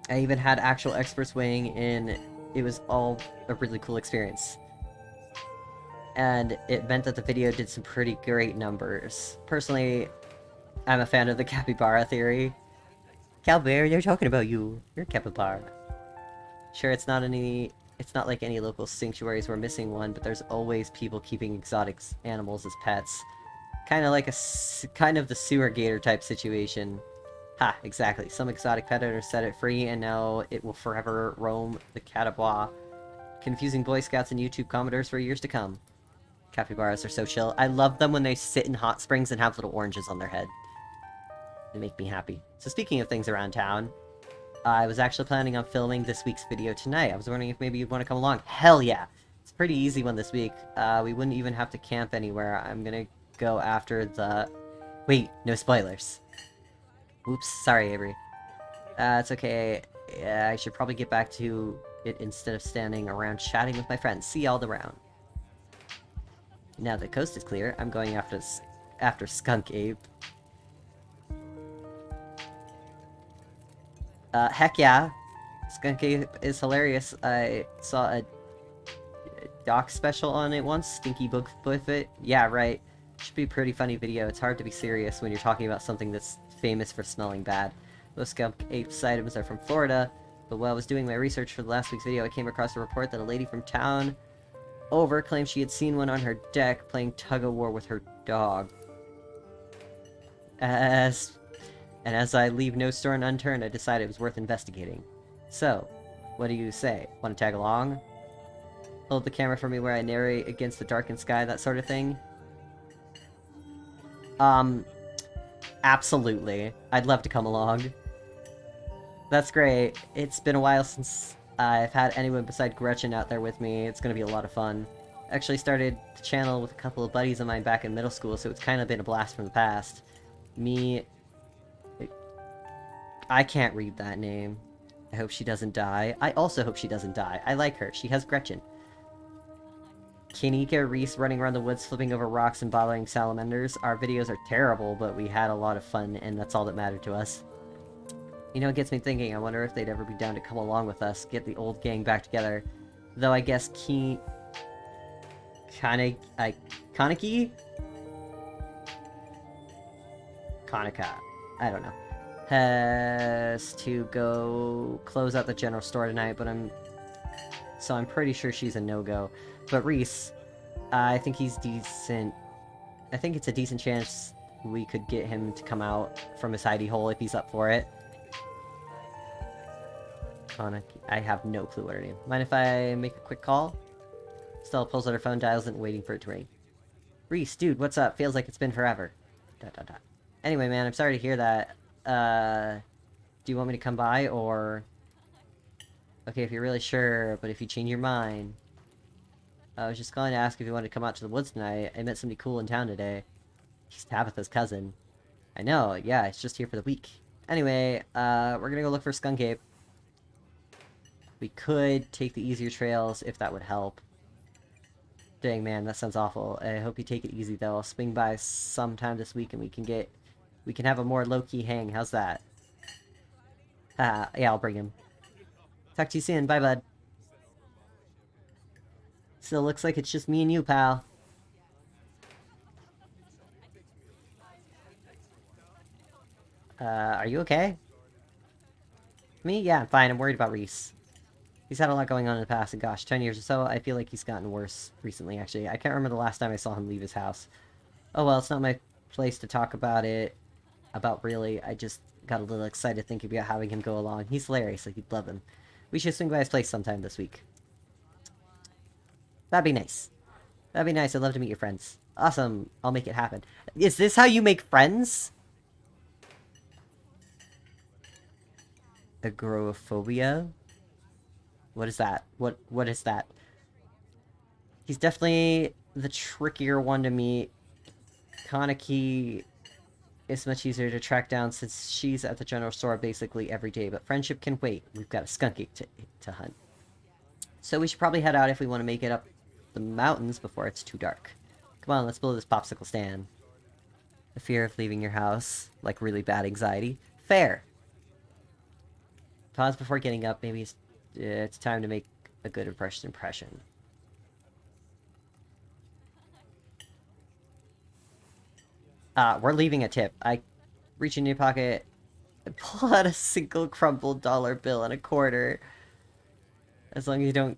I even had actual experts weighing in. It was all a really cool experience. And it meant that the video did some pretty great numbers. Personally, I'm a fan of the capybara theory. Calbear, they're talking about you. You're a capybara. Sure, it's not like any local sanctuaries we're missing one, but there's always people keeping exotic animals as pets. Kind of like kind of the sewer gator type situation. Ha, exactly. Some exotic pet owners set it free, and now it will forever roam the Catawba, confusing Boy Scouts and YouTube commenters for years to come. Capybaras are so chill. I love them when they sit in hot springs and have little oranges on their head. They make me happy. So speaking of things around town, I was actually planning on filming this week's video tonight. I was wondering if maybe you'd want to come along. Hell yeah! It's a pretty easy one this week. We wouldn't even have to camp anywhere. I'm gonna go after the... Wait, no spoilers. Oops, sorry, Avery. It's okay. Yeah, I should probably get back to it instead of standing around chatting with my friends. See y'all around. Now the coast is clear, I'm going after Skunk Ape. Heck yeah. Skunk Ape is hilarious. I saw a doc special on it once, Stinky Book with it. Yeah, right. Should be a pretty funny video. It's hard to be serious when you're talking about something that's famous for smelling bad. Most Skunk Ape's items are from Florida, but while I was doing my research for the last week's video, I came across a report that a lady from town over claimed she had seen one on her deck playing tug-of-war with her dog. As I leave no stone unturned, I decided it was worth investigating. So, what do you say? Want to tag along? Hold the camera for me where I narrate against the darkened sky, that sort of thing? Absolutely. I'd love to come along. That's great. It's been a while since I've had anyone beside Gretchen out there with me. It's gonna be a lot of fun. I actually started the channel with a couple of buddies of mine back in middle school, so it's kind of been a blast from the past. I can't read that name. I hope she doesn't die. I also hope she doesn't die. I like her. She has Gretchen. Kanika, Reese running around the woods, flipping over rocks and bothering salamanders. Our videos are terrible, but we had a lot of fun, and that's all that mattered to us. You know, it gets me thinking, I wonder if they'd ever be down to come along with us, get the old gang back together. Though I guess Kaneki? Konica. I don't know. Has to go close out the general store tonight, but I'm pretty sure she's a no-go. But Reese, I think he's decent. I think it's a decent chance we could get him to come out from his hidey hole if he's up for it. I have no clue what her name. Mind if I make a quick call? Stella pulls out her phone, dials it, waiting for it to ring. Reese, dude, what's up? Feels like it's been forever. ... Anyway, man, I'm sorry to hear that. Do you want me to come by, or... Okay, if you're really sure, but if you change your mind... I was just calling to ask if you wanted to come out to the woods tonight. I met somebody cool in town today. He's Tabitha's cousin. I know, yeah, it's just here for the week. Anyway, we're gonna go look for Skunk Ape. We could take the easier trails, if that would help. Dang, man, that sounds awful. I hope you take it easy, though. I'll swing by sometime this week and we can have a more low-key hang. How's that? Yeah, I'll bring him. Talk to you soon. Bye, bud. Still looks like it's just me and you, pal. Are you okay? Me? Yeah, I'm fine. I'm worried about Reese. He's had a lot going on in the past, and gosh, 10 years or so, I feel like he's gotten worse recently, actually. I can't remember the last time I saw him leave his house. Oh well, it's not my place to talk about it. Really. I just got a little excited thinking about having him go along. He's hilarious, like you'd love him. We should swing by his place sometime this week. That'd be nice. That'd be nice. I'd love to meet your friends. Awesome. I'll make it happen. Is this how you make friends? Agoraphobia? What is that? What is that? He's definitely the trickier one to meet. Kaneki is much easier to track down since she's at the general store basically every day, but friendship can wait. We've got a skunk ape to hunt. So we should probably head out if we want to make it up the mountains before it's too dark. Come on, let's blow this popsicle stand. The fear of leaving your house, like really bad anxiety. Fair. Pause before getting up. Maybe it's time to make a good impression. We're leaving a tip. I reach in your pocket and pull out a single crumpled dollar bill and a quarter. As long as you don't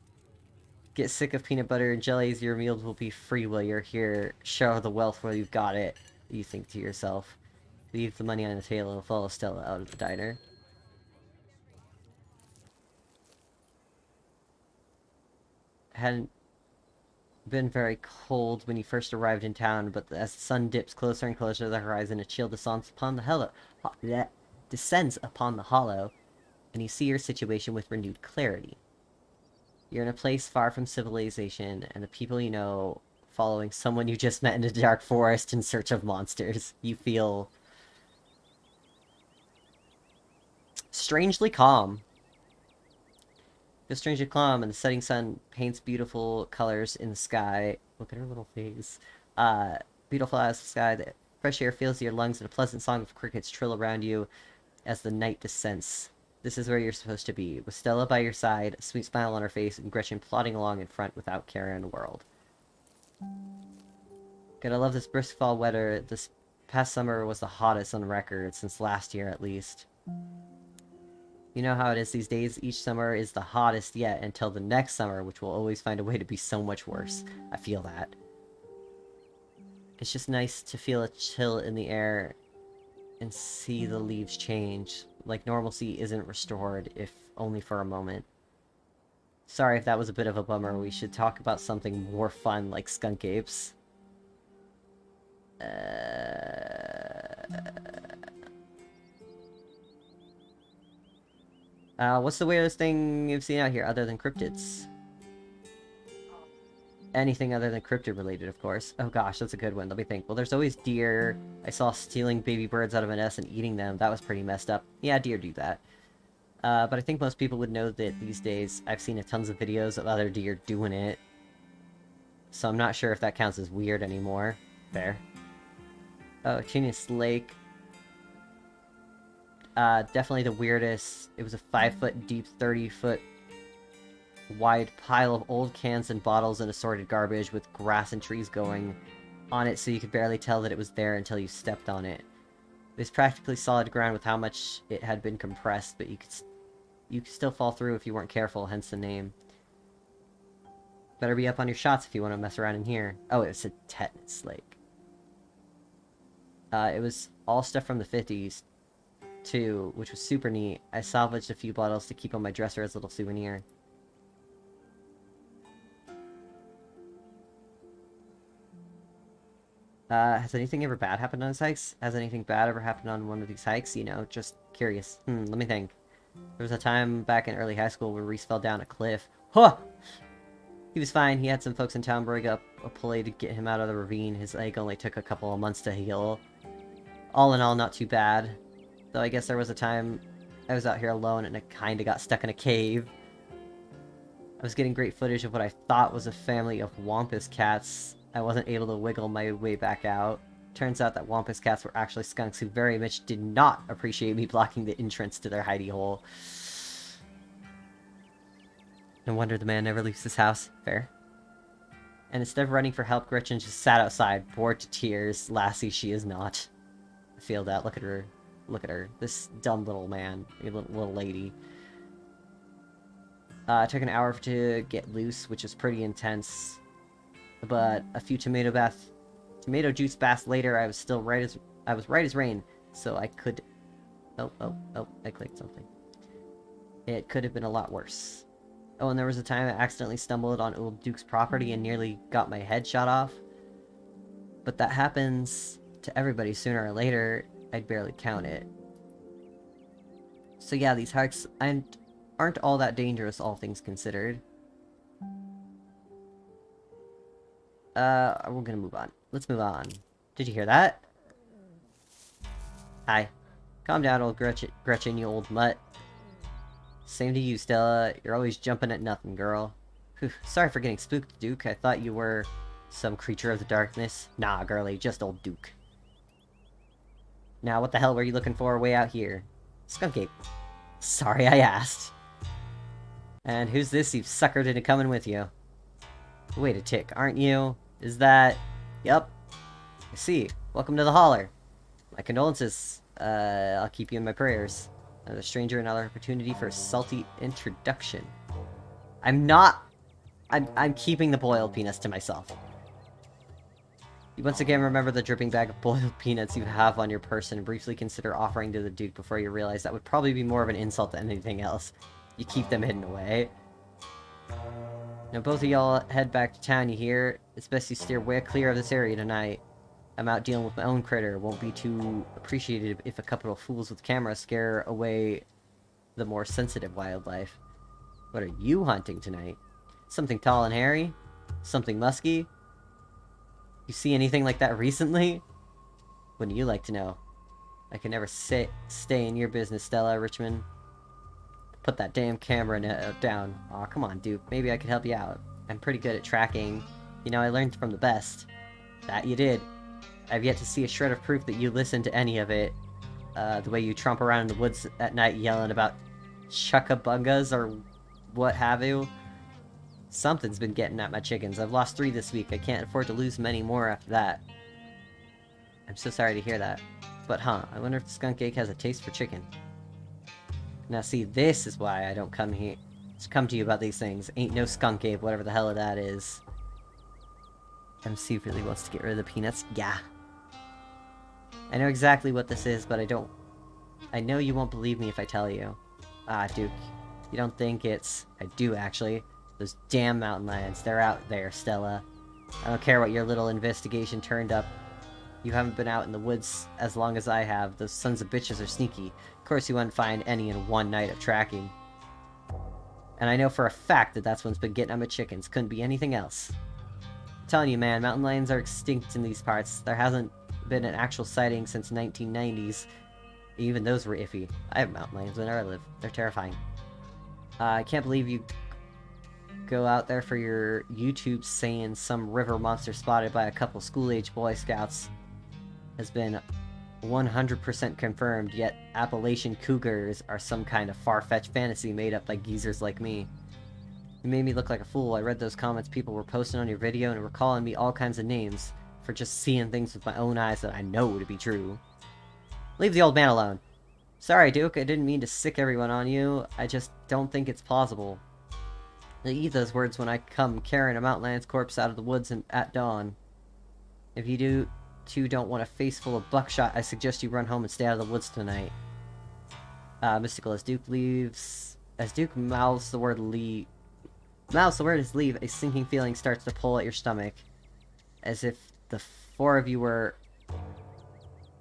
get sick of peanut butter and jellies, your meals will be free while you're here. Show the wealth while you've got it, you think to yourself. Leave the money on the table and follow Stella out of the diner. been very cold when you first arrived in town, but as the sun dips closer and closer to the horizon, a chill descends upon the hollow, and you see your situation with renewed clarity. You're in a place far from civilization, and the people you know following someone you just met in a dark forest in search of monsters. You feel strangely calm. Feel strangely calm, and the setting sun paints beautiful colors in the sky. Look at her little face. Uh, Beautiful as the sky. The fresh air fills your lungs, and a pleasant song of crickets trill around you as the night descends. This is where you're supposed to be, with Stella by your side, a sweet smile on her face, and Gretchen plodding along in front without care in the world. Gotta love this brisk fall weather. This past summer was the hottest on record, since last year at least. You know how it is these days, each summer is the hottest yet until the next summer, which will always find a way to be so much worse. I feel that. It's just nice to feel a chill in the air and see the leaves change. Like normalcy isn't restored, if only for a moment. Sorry if that was a bit of a bummer. We should talk about something more fun, like skunk apes. What's the weirdest thing you've seen out here, other than cryptids? Anything other than cryptid related, of course. Oh gosh, that's a good one. Let me think. Well, there's always deer. I saw stealing baby birds out of a nest and eating them. That was pretty messed up. Yeah, deer do that. But I think most people would know that these days I've seen tons of videos of other deer doing it. So I'm not sure if that counts as weird anymore. Fair. Oh, Tunis Lake. Definitely the weirdest. It was a 5-foot deep, 30-foot wide pile of old cans and bottles and assorted garbage with grass and trees going on it, so you could barely tell that it was there until you stepped on it. It was practically solid ground with how much it had been compressed, but you could still fall through if you weren't careful, hence the name. Better be up on your shots if you want to mess around in here. Oh, it was a tetanus lake. It was all stuff from the 50s, too, which was super neat. I salvaged a few bottles to keep on my dresser as a little souvenir. Has anything ever bad happened on these hikes? Has anything bad ever happened on one of these hikes? You know, just curious. Let me think. There was a time back in early high school where Reese fell down a cliff. Huh! He was fine. He had some folks in town bring up a pulley to get him out of the ravine. His leg only took a couple of months to heal. All in all, not too bad. Though I guess there was a time I was out here alone and I kinda got stuck in a cave. I was getting great footage of what I thought was a family of wampus cats. I wasn't able to wiggle my way back out. Turns out that wampus cats were actually skunks who very much did not appreciate me blocking the entrance to their hidey hole. No wonder the man never leaves his house. Fair. And instead of running for help, Gretchen just sat outside, bored to tears. Lassie she is not. I feel that. Look at her. Look at her. This dumb little man. Little lady. It took an hour to get loose, which is pretty intense. But a few tomato juice baths later, I was right as rain, so I could... Oh, I clicked something. It could have been a lot worse. Oh, and there was a time I accidentally stumbled on old Duke's property and nearly got my head shot off. But that happens to everybody sooner or later. I'd barely count it. So yeah, these hikes aren't all that dangerous, all things considered. We're gonna move on. Let's move on. Did you hear that? Hi. Calm down, old Gretchen, you old mutt. Same to you, Stella. You're always jumping at nothing, girl. Whew, sorry for getting spooked, Duke. I thought you were some creature of the darkness. Nah, girlie, just old Duke. Now, what the hell were you looking for way out here? Skunk ape. Sorry I asked. And who's this you've suckered into coming with you? Wait a tick, aren't you? Is that... Yup. I see. Welcome to the holler. My condolences. I'll keep you in my prayers. Another stranger, another opportunity for a salty introduction. I'm keeping the boiled peanuts to myself. You once again remember the dripping bag of boiled peanuts you have on your person and briefly consider offering to the Duke before you realize that would probably be more of an insult than anything else. You keep them hidden away. Now both of y'all head back to town, you hear? It's best you steer way clear of this area tonight. I'm out dealing with my own critter. Won't be too appreciated if a couple of fools with cameras scare away the more sensitive wildlife. What are you hunting tonight? Something tall and hairy? Something musky? You see anything like that recently? Wouldn't you like to know? I can never stay in your business, Stella, Richmond. Put that damn camera down. Aw, come on, Duke. Maybe I could help you out. I'm pretty good at tracking. You know, I learned from the best. That you did. I've yet to see a shred of proof that you listened to any of it. The way you tromp around in the woods at night yelling about chuckabungas or what have you. Something's been getting at my chickens. I've lost 3 this week. I can't afford to lose many more after that. I'm so sorry to hear that. But I wonder if the skunk ache has a taste for chicken. Now see, this is why I don't come to you about these things. Ain't no skunk ape, whatever the hell that is. MC really wants to get rid of the peanuts? Yeah. I know exactly what this is, but I know you won't believe me if I tell you. Ah, Duke. You don't think it's... I do, actually. Those damn mountain lions. They're out there, Stella. I don't care what your little investigation turned up. You haven't been out in the woods as long as I have. Those sons of bitches are sneaky. Of course you wouldn't find any in one night of tracking. And I know for a fact that that's what's been getting at my chickens. Couldn't be anything else. I'm telling you, man, mountain lions are extinct in these parts. There hasn't been an actual sighting since 1990s. Even those were iffy. I have mountain lions where I live. They're terrifying. I can't believe you go out there for your YouTube saying some river monster spotted by a couple school-age Boy Scouts has been 100% confirmed, yet Appalachian cougars are some kind of far-fetched fantasy made up by geezers like me. You made me look like a fool. I read those comments people were posting on your video and were calling me all kinds of names for just seeing things with my own eyes that I know to be true. Leave the old man alone. Sorry, Duke, I didn't mean to sick everyone on you. I just don't think it's plausible. I eat those words when I come carrying a mountain lion's corpse out of the woods at dawn. If you two don't want a face full of buckshot, I suggest you run home and stay out of the woods tonight. Mystical, as Duke mouths the word leave, a sinking feeling starts to pull at your stomach. As if the 4 of you were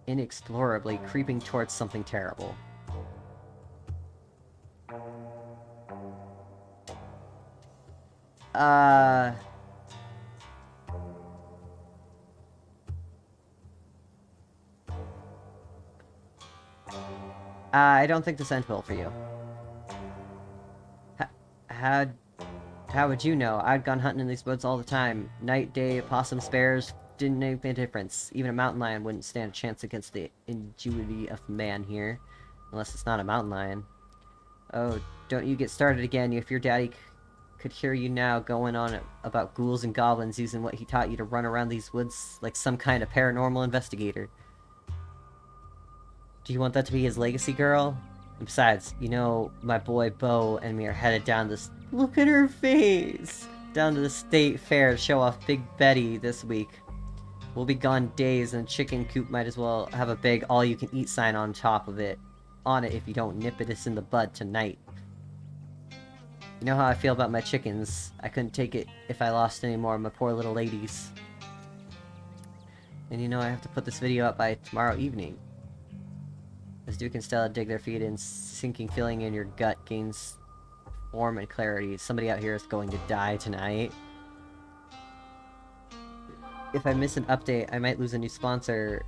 inexplorably creeping towards something terrible. I don't think this ends well for you. How would you know? I'd gone hunting in these woods all the time. Night, day, opossums, bears, didn't make a difference. Even a mountain lion wouldn't stand a chance against the ingenuity of man here. Unless it's not a mountain lion. Oh, don't you get started again. If your daddy could hear you now going on about ghouls and goblins using what he taught you to run around these woods like some kind of paranormal investigator. Do you want that to be his legacy, girl? And besides, you know, my boy Bo and me are headed down this... Look at her face! Down to the state fair to show off Big Betty this week. We'll be gone days, and chicken coop might as well have a big all-you-can-eat sign on top of it. On it if you don't nip us in the bud tonight. You know how I feel about my chickens. I couldn't take it if I lost any more of my poor little ladies. And you know I have to put this video up by tomorrow evening. As Duke and Stella dig their feet in, sinking feeling in your gut gains form and clarity. Somebody out here is going to die tonight. If I miss an update, I might lose a new sponsor,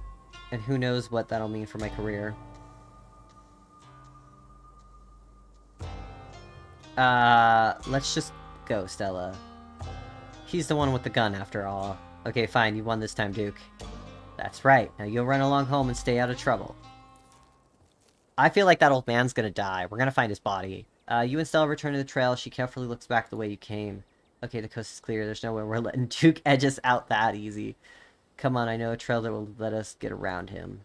and who knows what that'll mean for my career. Let's just go, Stella. He's the one with the gun, after all. Okay, fine, you won this time, Duke. That's right, now you'll run along home and stay out of trouble. I feel like that old man's gonna die. We're gonna find his body. You and Stella return to the trail. She carefully looks back the way you came. Okay, the coast is clear. There's no way we're letting Duke edge us out that easy. Come on, I know a trail that will let us get around him.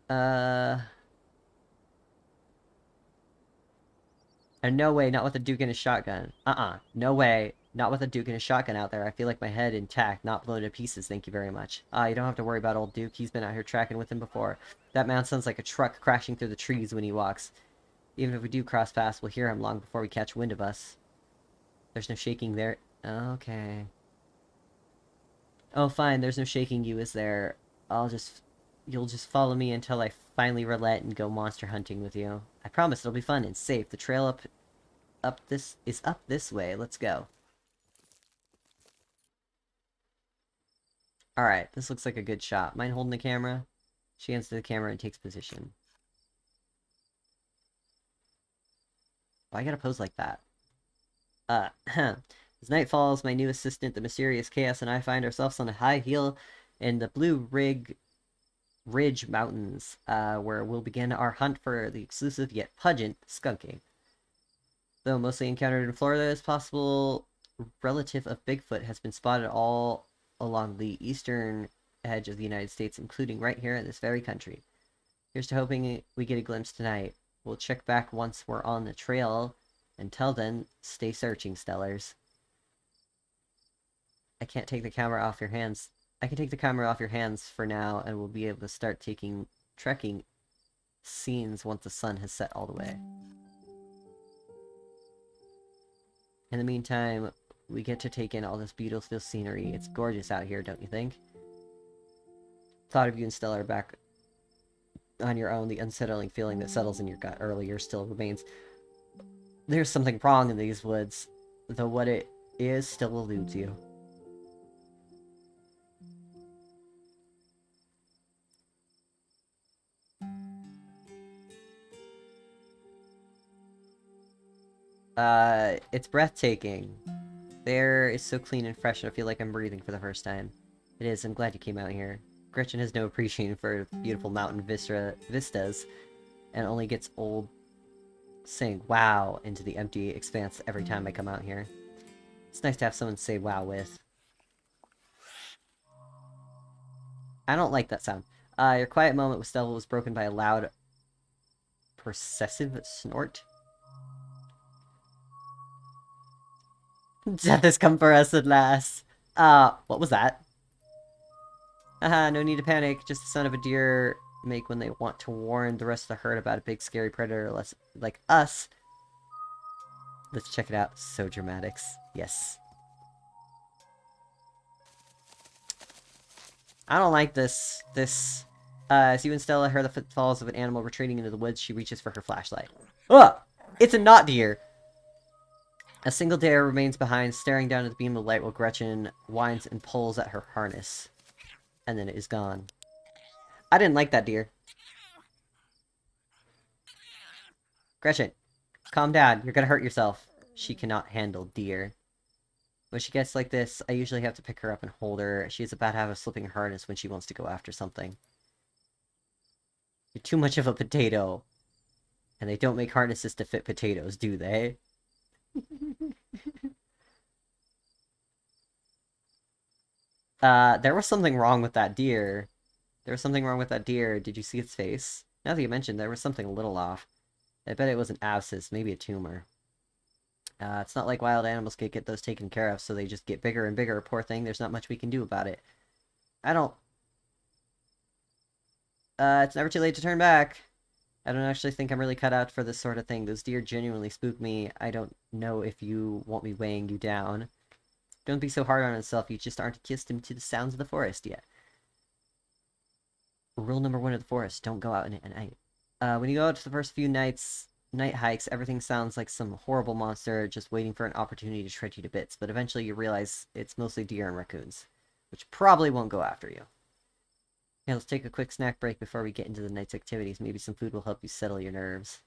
And no way, not with a Duke and a shotgun. No way. Not with a Duke and a shotgun out there. I feel like my head intact, not blown to pieces, thank you very much. You don't have to worry about old Duke. He's been out here tracking with him before. That man sounds like a truck crashing through the trees when he walks. Even if we do cross paths, we'll hear him long before we catch wind of us. There's no shaking there. Okay. Oh, fine, there's no shaking you, is there? You'll just follow me until I finally relent and go monster hunting with you. I promise it'll be fun and safe. The trail up this way. Let's go. Alright, this looks like a good shot. Mind holding the camera? She hands to the camera and takes position. Why I gotta pose like that? As night falls, my new assistant, the mysterious Chaos, and I find ourselves on a high hill in the Ridge Mountains, where we'll begin our hunt for the exclusive yet pungent skunking. Though mostly encountered in Florida, as possible relative of Bigfoot has been spotted all along the eastern edge of the United States, including right here in this very country. Here's to hoping we get a glimpse tonight. We'll check back once we're on the trail. Until then, stay searching, Stellars. I can't take the camera off your hands. I can take the camera off your hands for now, and we'll be able to start taking trekking scenes once the sun has set all the way. In the meantime, we get to take in all this beautiful scenery. It's gorgeous out here, don't you think? Thought of you and Stellar back on your own, the unsettling feeling that settles in your gut earlier still remains. There's something wrong in these woods, though what it is still eludes you. It's breathtaking. The air is so clean and fresh, and I feel like I'm breathing for the first time. It is. I'm glad you came out here. Gretchen has no appreciation for beautiful mountain vistas, and only gets old saying wow into the empty expanse every time I come out here. It's nice to have someone to say wow with. I don't like that sound. Your quiet moment with Stella was broken by a loud, possessive snort. Death has come for us at last. What was that? Haha, no need to panic. Just the sound of a deer make when they want to warn the rest of the herd about a big scary predator like us. Let's check it out. So dramatics. Yes. I don't like this. As you and Stella hear the footfalls of an animal retreating into the woods, she reaches for her flashlight. Ugh! It's a not deer! A single deer remains behind, staring down at the beam of light while Gretchen whines and pulls at her harness. And then it is gone. I didn't like that deer. Gretchen, calm down. You're gonna hurt yourself. She cannot handle deer. When she gets like this, I usually have to pick her up and hold her. She has a bad habit of slipping her harness when she wants to go after something. You're too much of a potato. And they don't make harnesses to fit potatoes, do they? There was something wrong with that deer. There was something wrong with that deer. Did you see its face? Now that you mentioned, there was something a little off. I bet it was an abscess, maybe a tumor. It's not like wild animals can get those taken care of, so they just get bigger and bigger. Poor thing, there's not much we can do about it. I don't... it's never too late to turn back. I don't actually think I'm really cut out for this sort of thing. Those deer genuinely spook me. I don't know if you want me weighing you down. Don't be so hard on yourself. You just aren't accustomed to the sounds of the forest yet. Rule number 1 of the forest, don't go out at night. When you go out to the first few night hikes, everything sounds like some horrible monster just waiting for an opportunity to shred you to bits, but eventually you realize it's mostly deer and raccoons, which probably won't go after you. Yeah, let's take a quick snack break before we get into the night's activities. Maybe some food will help you settle your nerves.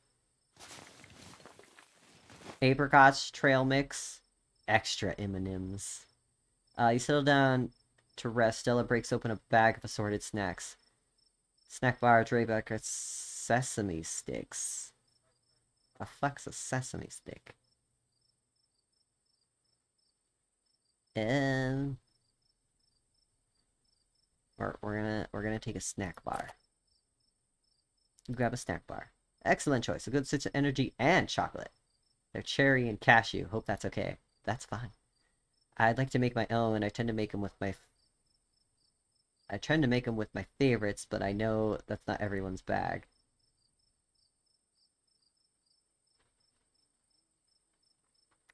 Apricots, trail mix, extra M&Ms. You settle down to rest. Stella breaks open a bag of assorted snacks. Snack bar, Drayback, sesame sticks. The fuck's a sesame stick? And we're gonna take a snack bar. Grab a snack bar. Excellent choice. A good sense of energy and chocolate. They're cherry and cashew. Hope that's okay. That's fine. I'd like to make my own. I tend to make them with my favorites, but I know that's not everyone's bag.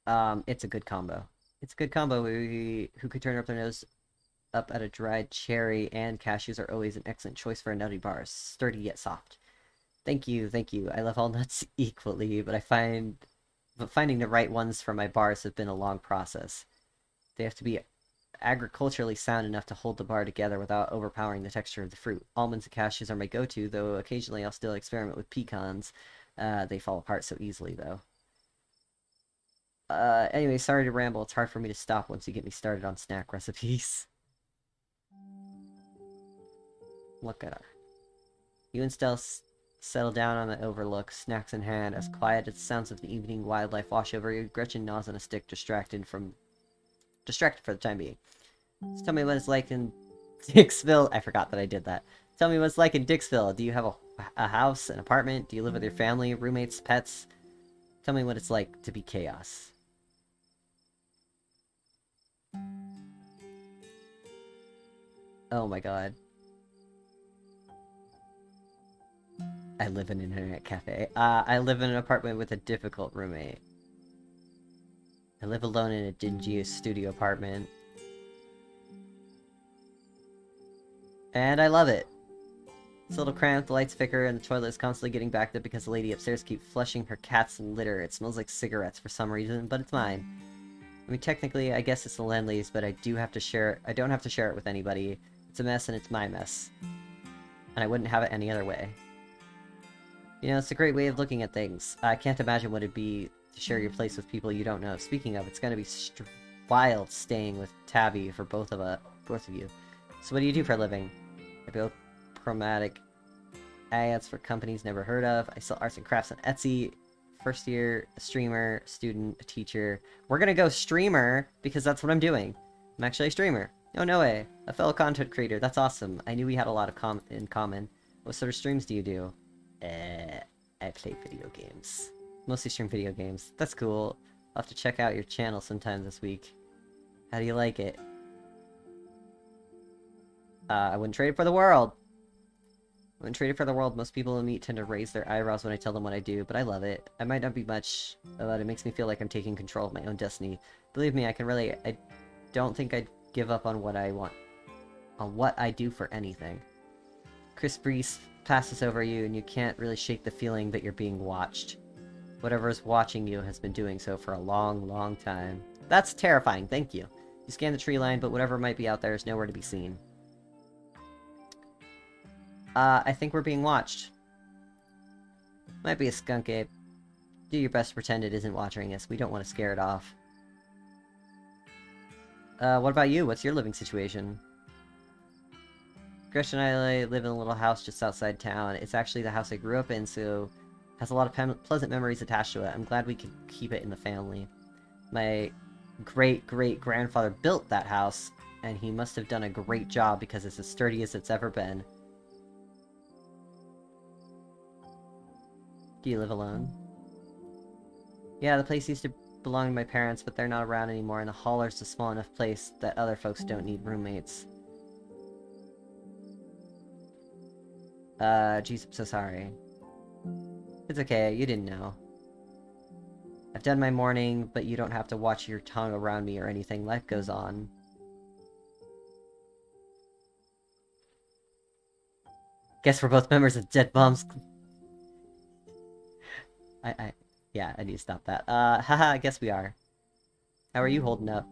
It's a good combo. It's a good combo. Who could turn up their nose up at a dried cherry, and cashews are always an excellent choice for a nutty bar. Sturdy yet soft. Thank you, thank you. I love all nuts equally, but finding the right ones for my bars have been a long process. They have to be agriculturally sound enough to hold the bar together without overpowering the texture of the fruit. Almonds and cashews are my go-to, though occasionally I'll still experiment with pecans. They fall apart so easily, though. Anyway, sorry to ramble. It's hard for me to stop once you get me started on snack recipes. Look at her. You and Stell settle down on the overlook, snacks in hand, as quiet as the sounds of the evening wildlife wash over you. Gretchen gnaws on a stick, distracted for the time being. So tell me what it's like in Dixville. I forgot that I did that. Tell me what it's like in Dixville. Do you have a house, an apartment? Do you live with your family, roommates, pets? Tell me what it's like to be chaos. Oh my god. I live in an internet cafe. I live in an apartment with a difficult roommate. I live alone in a dingy studio apartment. And I love it. It's a little cramped, the lights flicker, and the toilet is constantly getting backed up because the lady upstairs keeps flushing her cat's litter. It smells like cigarettes for some reason, but it's mine. I mean, technically, I guess it's the landlady's, but I don't have to share it with anybody. It's a mess, and it's my mess. And I wouldn't have it any other way. You know, it's a great way of looking at things. I can't imagine what it'd be to share your place with people you don't know. Speaking of, it's gonna be wild staying with Tabby for both of you. So what do you do for a living? I build chromatic ads for companies never heard of. I sell arts and crafts on Etsy. First year, a streamer, a student, a teacher. We're gonna go streamer, because that's what I'm doing. I'm actually a streamer. Oh, no way. A fellow content creator. That's awesome. I knew we had a lot of in common. What sort of streams do you do? I play video games. Mostly stream video games. That's cool. I'll have to check out your channel sometime this week. How do you like it? I wouldn't trade it for the world. I wouldn't trade it for the world. Most people I meet tend to raise their eyebrows when I tell them what I do, but I love it. I might not be much, but it makes me feel like I'm taking control of my own destiny. Believe me, I don't think I'd give up on what I do for anything. Chris Breeze passes over you, and you can't really shake the feeling that you're being watched. Whatever is watching you has been doing so for a long, long time. That's terrifying, thank you. You scan the tree line, but whatever might be out there is nowhere to be seen. I think we're being watched. Might be a skunk ape. Do your best to pretend it isn't watching us. We don't want to scare it off. What about you? What's your living situation? Gretchen and I live in a little house just outside town. It's actually the house I grew up in, so has a lot of pleasant memories attached to it. I'm glad we could keep it in the family. My great-great-grandfather built that house, and he must have done a great job because it's as sturdy as it's ever been. Do you live alone? Yeah, the place used to belong to my parents, but they're not around anymore, and the Holler's a small enough place that other folks don't need roommates. Jeez, I'm so sorry. It's okay, you didn't know. I've done my morning, but you don't have to watch your tongue around me or anything. Life goes on. Guess we're both members of Dead Bombs. Yeah, I need to stop that. Haha, I guess we are. How are you holding up?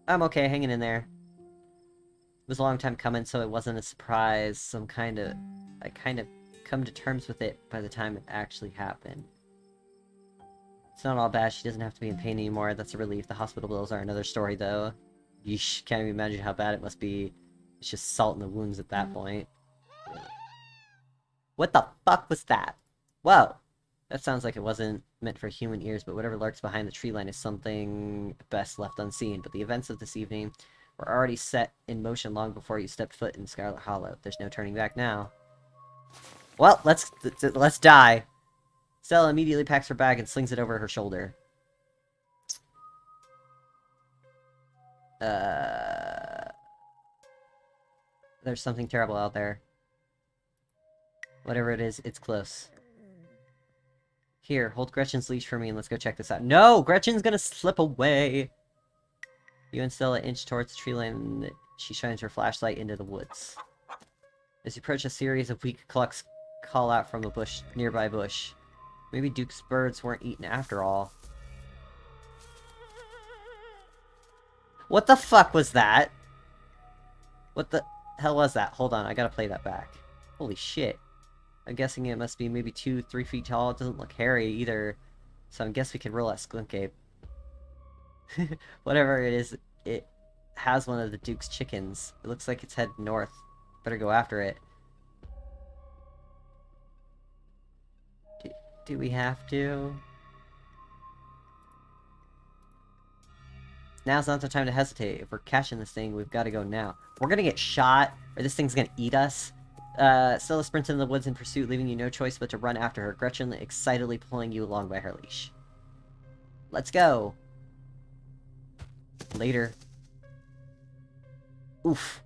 I'm okay, hanging in there. It was a long time coming, so it wasn't a surprise. I kind of come to terms with it by the time it actually happened. It's not all bad, she doesn't have to be in pain anymore, that's a relief. The hospital bills are another story, though. Yeesh, can't even imagine how bad it must be. It's just salt in the wounds at that point. What the fuck was that? Whoa! That sounds like it wasn't meant for human ears, but whatever lurks behind the tree line is something best left unseen. But the events of this evening were already set in motion long before you stepped foot in Scarlet Hollow. There's no turning back now. Well, let's die. Stella immediately packs her bag and slings it over her shoulder. There's something terrible out there. Whatever it is, it's close. Here, hold Gretchen's leash for me and let's go check this out. No! Gretchen's gonna slip away! You and Stella inch towards the tree line and she shines her flashlight into the woods. As you approach, a series of weak clucks call out from a nearby bush. Maybe Duke's birds weren't eaten after all. What the fuck was that? What the hell was that? Hold on, I gotta play that back. Holy shit. I'm guessing it must be maybe 2-3 feet tall. It doesn't look hairy either. So I guess we can roll that skunk ape. Whatever it is, it has one of the Duke's chickens. It looks like it's headed north. Better go after it. Do we have to? Now's not the time to hesitate. If we're catching this thing, we've got to go now. We're gonna get shot, or this thing's gonna eat us. Stella sprints into the woods in pursuit, leaving you no choice but to run after her, Gretchen excitedly pulling you along by her leash. Let's go! Later. Oof.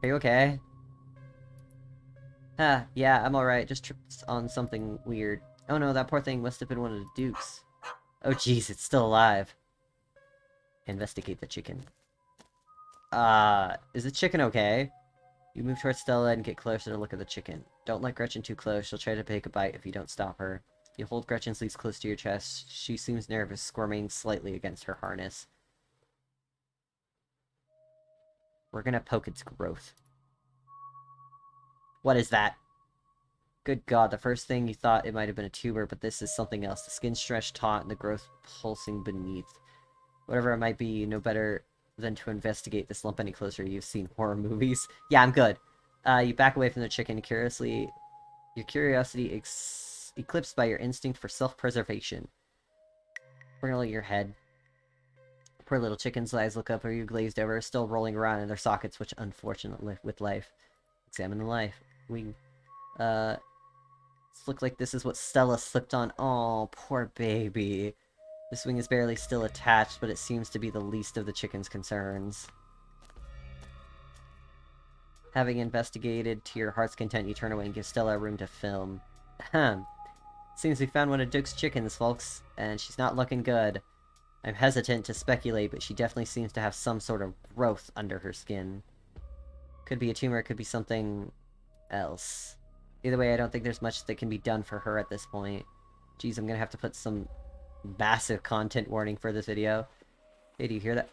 Are you okay? Ah, yeah, I'm alright. Just tripped on something weird. Oh no, that poor thing must have been one of the Dukes. Oh jeez, it's still alive. Investigate the chicken. Is the chicken okay? You move towards Stella and get closer to look at the chicken. Don't let Gretchen too close. She'll try to take a bite if you don't stop her. You hold Gretchen's leash close to your chest. She seems nervous, squirming slightly against her harness. We're gonna poke its growth. What is that? Good God, the first thing you thought it might have been a tumor, but this is something else. The skin stretched taut and the growth pulsing beneath. Whatever it might be, you know better than to investigate this lump any closer. You've seen horror movies. Yeah, I'm good. You back away from the chicken, your curiosity eclipsed by your instinct for self-preservation. We're gonna look at your head. Poor little chicken's eyes look up, or you glazed over, still rolling around in their sockets, which unfortunately with life. Examine the life. Look like this is what Stella slipped on. Oh, poor baby. This wing is barely still attached, but it seems to be the least of the chicken's concerns. Having investigated to your heart's content, you turn away and give Stella room to film. Ahem. Seems we found one of Duke's chickens, folks, and she's not looking good. I'm hesitant to speculate, but she definitely seems to have some sort of growth under her skin. Could be a tumor, could be something else. Either way, I don't think there's much that can be done for her at this point. Jeez, I'm gonna have to put some massive content warning for this video. Hey, do you hear that?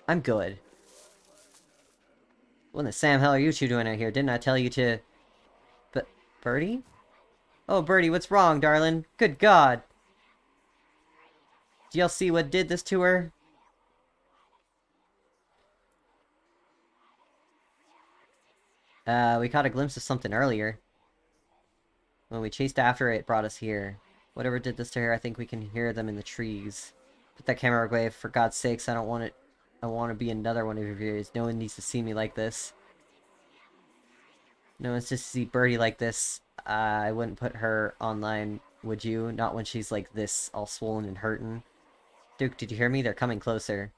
I'm good. What in the Sam hell are you two doing out here? Didn't I tell you to... But... Birdie? Oh, Birdie, what's wrong, darling? Good God! Do y'all see what did this to her? We caught a glimpse of something earlier. When we chased after it, it brought us here. Whatever did this to her, I think we can hear them in the trees. Put that camera away, for God's sakes, I don't want it... I want to be another one of your viewers. No one needs to see me like this. No one's just to see Birdie like this. I wouldn't put her online, would you? Not when she's like this, all swollen and hurting. Duke, did you hear me? They're coming closer.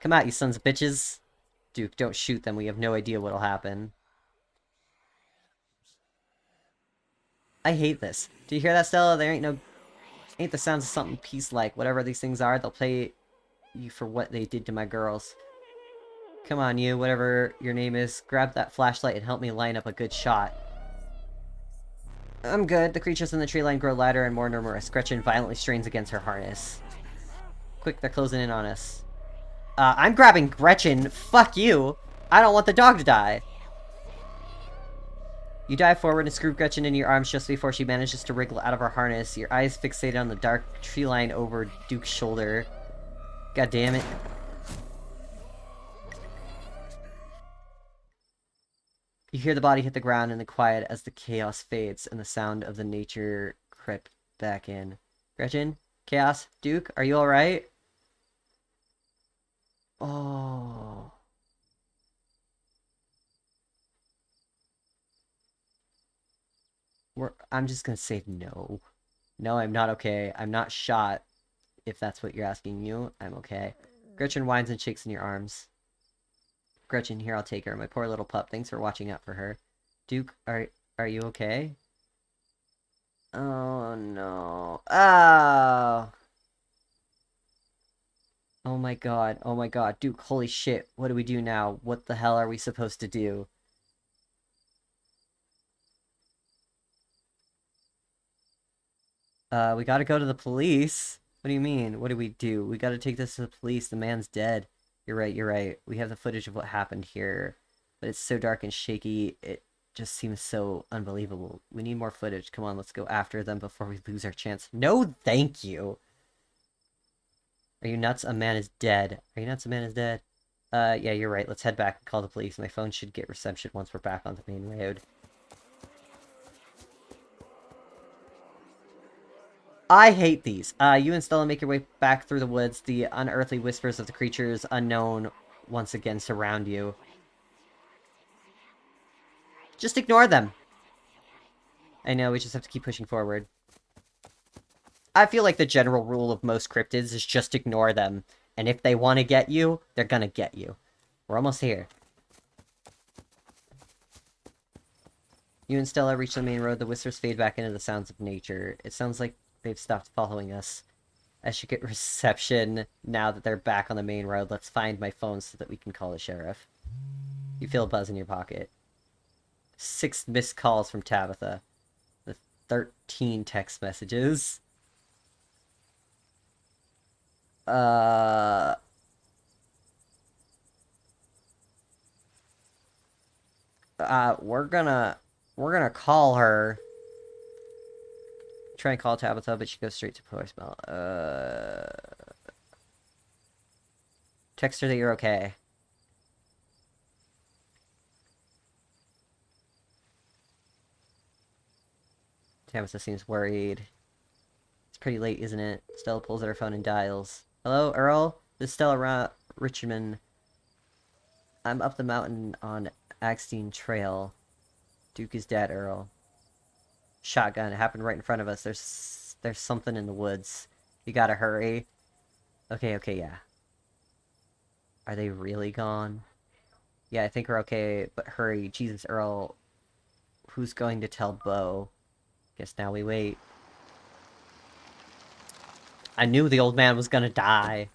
Come out, you sons of bitches. Duke, don't shoot them. We have no idea what'll happen. I hate this. Do you hear that, Stella? There ain't the sounds of something peace-like. Whatever these things are, they'll play you for what they did to my girls. Come on, you, whatever your name is. Grab that flashlight and help me line up a good shot. I'm good. The creatures in the tree line grow louder and more numerous. Gretchen violently strains against her harness. Quick, they're closing in on us. I'm grabbing Gretchen. Fuck you. I don't want the dog to die. You dive forward and screw Gretchen into your arms just before she manages to wriggle out of her harness, your eyes fixated on the dark tree line over Duke's shoulder. God damn it. You hear the body hit the ground in the quiet as the chaos fades and the sound of the nature crept back in. Gretchen? Chaos? Duke? Are you alright? Oh... I'm just gonna say no. No, I'm not okay. I'm not shot, if that's what you're asking you. I'm okay. Gretchen whines and shakes in your arms. Gretchen, here, I'll take her. My poor little pup. Thanks for watching out for her. Duke, are you okay? Oh, no. Oh! Oh my god. Oh my god. Duke, holy shit. What do we do now? What the hell are we supposed to do? We gotta go to the police. What do you mean? What do we do? We gotta take this to the police. The man's dead. You're right, you're right. We have the footage of what happened here. But it's so dark and shaky, it just seems so unbelievable. We need more footage. Come on, let's go after them before we lose our chance. No, thank you! Are you nuts? A man is dead. Are you nuts? A man is dead. Yeah, you're right. Let's head back and call the police. My phone should get reception once we're back on the main road. I hate these. You and Stella make your way back through the woods. The unearthly whispers of the creatures unknown once again surround you. Just ignore them. I know, we just have to keep pushing forward. I feel like the general rule of most cryptids is just ignore them. And if they want to get you, they're gonna get you. We're almost here. You and Stella reach the main road. The whispers fade back into the sounds of nature. It sounds like they've stopped following us. I should get reception now that they're back on the main road. Let's find my phone so that we can call the sheriff. You feel a buzz in your pocket. 6 missed calls from Tabitha. The 13 text messages. We're gonna call her. Try and call Tabitha, but she goes straight to voicemail. Text her that you're okay. Tabitha seems worried. It's pretty late, isn't it? Stella pulls out her phone and dials. Hello, Earl? This is Stella Richmond. I'm up the mountain on Agstein Trail. Duke is dead, Earl. Shotgun. It happened right in front of us. There's something in the woods. You gotta hurry. Okay, yeah. Are they really gone? Yeah, I think we're okay, but hurry. Jesus, Earl. Who's going to tell Bo? Guess now we wait. I knew the old man was gonna die.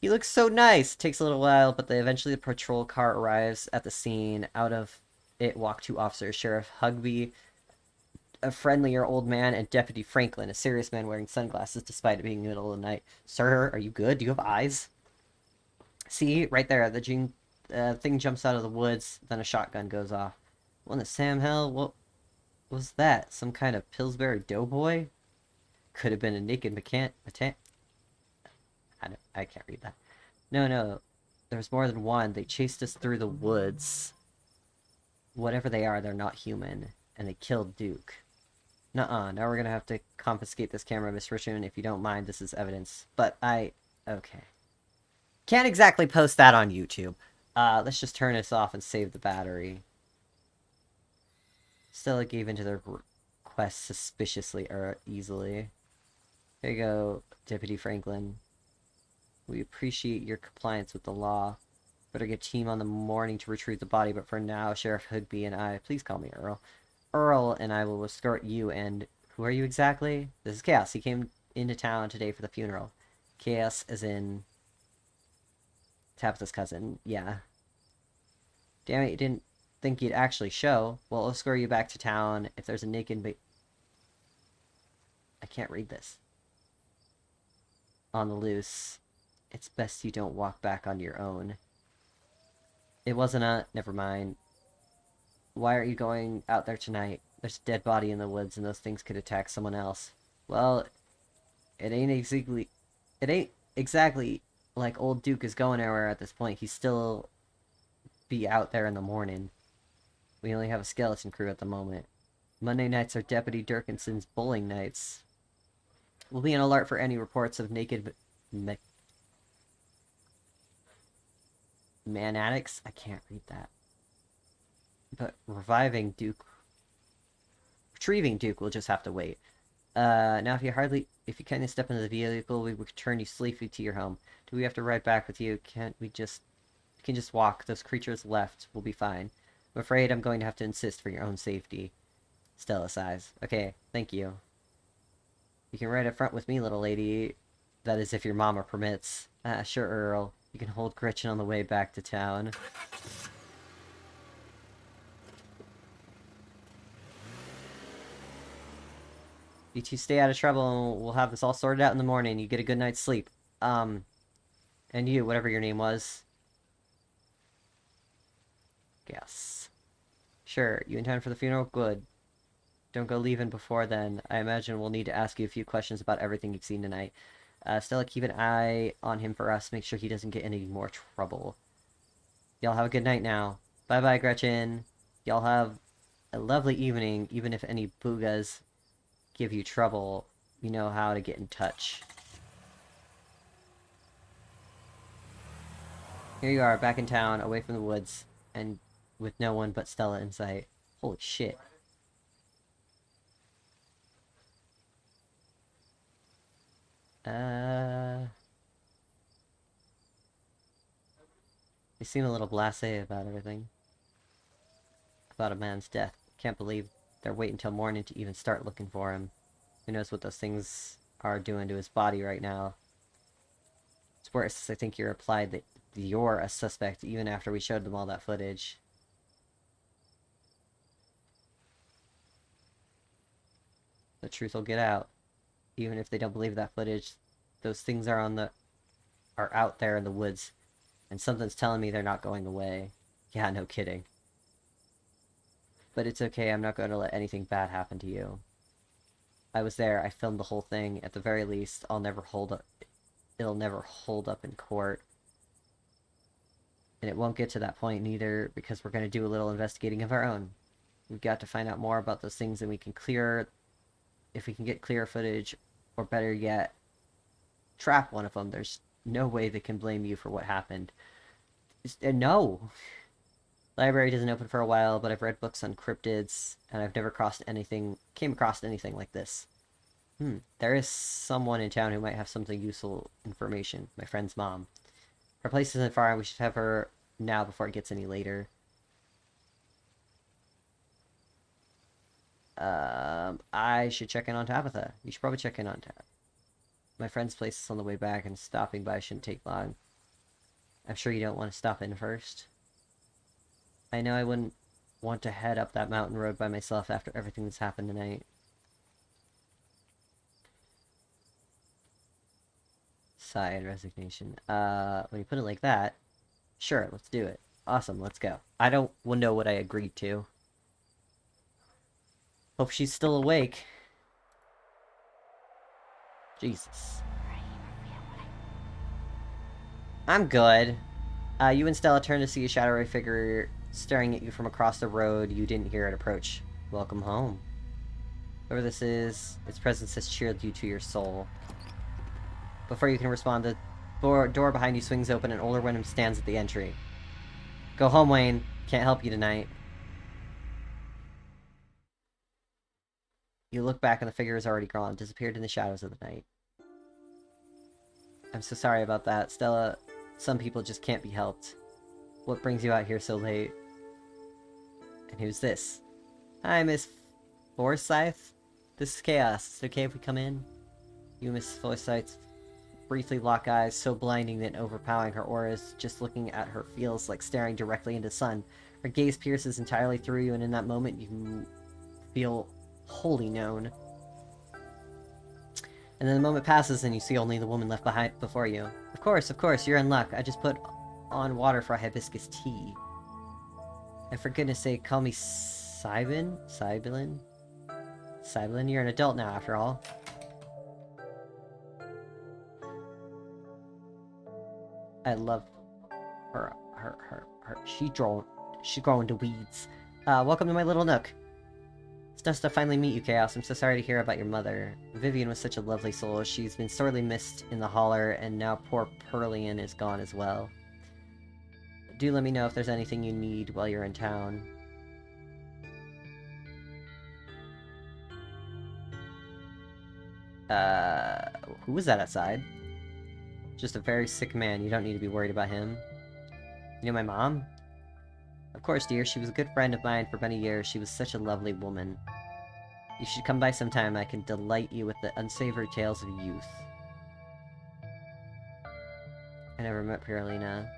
He looks so nice. Takes a little while, but eventually the patrol car arrives at the scene. Out of it walk 2 officers, Sheriff Hugby, a friendlier old man, and Deputy Franklin, a serious man wearing sunglasses despite it being the middle of the night. Sir, are you good? Do you have eyes? See, right there, the thing jumps out of the woods, then a shotgun goes off. What in the Sam hell? What was that? Some kind of Pillsbury doughboy? Could have been a naked I can't read that. No. There's more than one. They chased us through the woods. Whatever they are, they're not human. And they killed Duke. Nuh-uh. Now we're gonna have to confiscate this camera, Miss Richmond. If you don't mind, this is evidence. But okay. Can't exactly post that on YouTube. Let's just turn this off and save the battery. Stella gave into their request suspiciously or easily. Here you go, Deputy Franklin. We appreciate your compliance with the law. Better get team on the morning to retrieve the body, but for now, Sheriff Hugby and I, please call me Earl. Earl and I will escort you and... Who are you exactly? This is Chaos. He came into town today for the funeral. Chaos as in... Tabitha's cousin. Yeah. Damn it, you didn't think you'd actually show. Well, I'll escort you back to town if there's a naked I can't read this. On the loose. It's best you don't walk back on your own. It wasn't a... Never mind. Why aren't you going out there tonight? There's a dead body in the woods and those things could attack someone else. Well, it ain't exactly like old Duke is going anywhere at this point. He'd still be out there in the morning. We only have a skeleton crew at the moment. Monday nights are Deputy Durkinson's bowling nights. We'll be on alert for any reports of naked man addicts? I can't read that. But retrieving Duke will just have to wait. Now if you kindly step into the vehicle, we will return you safely to your home. Do we have to ride back with you? We can just walk. Those creatures left. We'll be fine. I'm afraid I'm going to have to insist for your own safety. Stella sighs. Okay, thank you. You can ride up front with me, little lady. That is, if your mama permits. Sure, Earl. You can hold Gretchen on the way back to town. You two stay out of trouble, and we'll have this all sorted out in the morning. You get a good night's sleep. And you, whatever your name was. Yes. Sure, you in time for the funeral? Good. Don't go leaving before then. I imagine we'll need to ask you a few questions about everything you've seen tonight. Stella, keep an eye on him for us. Make sure he doesn't get any more trouble. Y'all have a good night now. Bye-bye, Gretchen. Y'all have a lovely evening, even if any boogas give you trouble. You know how to get in touch. Here you are, back in town, away from the woods, and with no one but Stella in sight. Holy shit. They seem a little blasé about everything. About a man's death. Can't believe they're waiting until morning to even start looking for him. Who knows what those things are doing to his body right now. It's worse, I think you're implied that you're a suspect even after we showed them all that footage. The truth will get out. Even if they don't believe that footage, those things are out there in the woods. And something's telling me they're not going away. Yeah, no kidding. But it's okay, I'm not going to let anything bad happen to you. I was there, I filmed the whole thing. At the very least, it'll never hold up in court. And it won't get to that point neither, because we're going to do a little investigating of our own. We've got to find out more about those things, and if we can get clear footage, or better yet, trap one of them. There's no way they can blame you for what happened. No! Library doesn't open for a while, but I've read books on cryptids, and I've never came across anything like this. There is someone in town who might have something useful information. My friend's mom. Her place isn't far, and we should have her now before it gets any later. I should check in on Tabitha. You should probably check in on Tab. My friend's place is on the way back, and stopping by shouldn't take long. I'm sure you don't want to stop in first. I know I wouldn't want to head up that mountain road by myself after everything that's happened tonight. Sigh and resignation. When you put it like that, sure, let's do it. Awesome, let's go. I don't know what I agreed to. Hope she's still awake. Jesus. I'm good. You and Stella turn to see a shadowy figure staring at you from across the road. You didn't hear it approach. Welcome home. Whoever this is, its presence has cheered you to your soul. Before you can respond, the door behind you swings open and an older woman stands at the entry. Go home, Wayne. Can't help you tonight. You look back and the figure is already gone, disappeared in the shadows of the night. I'm so sorry about that, Stella. Some people just can't be helped. What brings you out here so late? And who's this? Hi, Miss Forsyth. This is Chaos. Is it okay if we come in? You, Miss Forsyth, briefly lock eyes, so blinding that overpowering her auras. Just looking at her feels like staring directly into the sun. Her gaze pierces entirely through you, and in that moment you feel wholly known. And then the moment passes and you see only the woman left behind before you. Of course, you're in luck. I just put on water for a hibiscus tea. And for goodness sake, call me Cybin? Cybelin? Cybelin, you're an adult now, after all. I love her. She's growing to weeds. Welcome to my little nook. It's nice to finally meet you, Chaos. I'm so sorry to hear about your mother. Vivian was such a lovely soul. She's been sorely missed in the holler, and now poor Perlian is gone as well. Do let me know if there's anything you need while you're in town. Who was that outside? Just a very sick man. You don't need to be worried about him. You know my mom? Of course, dear. She was a good friend of mine for many years. She was such a lovely woman. You should come by sometime. I can delight you with the unsavory tales of youth. I never met Piralina.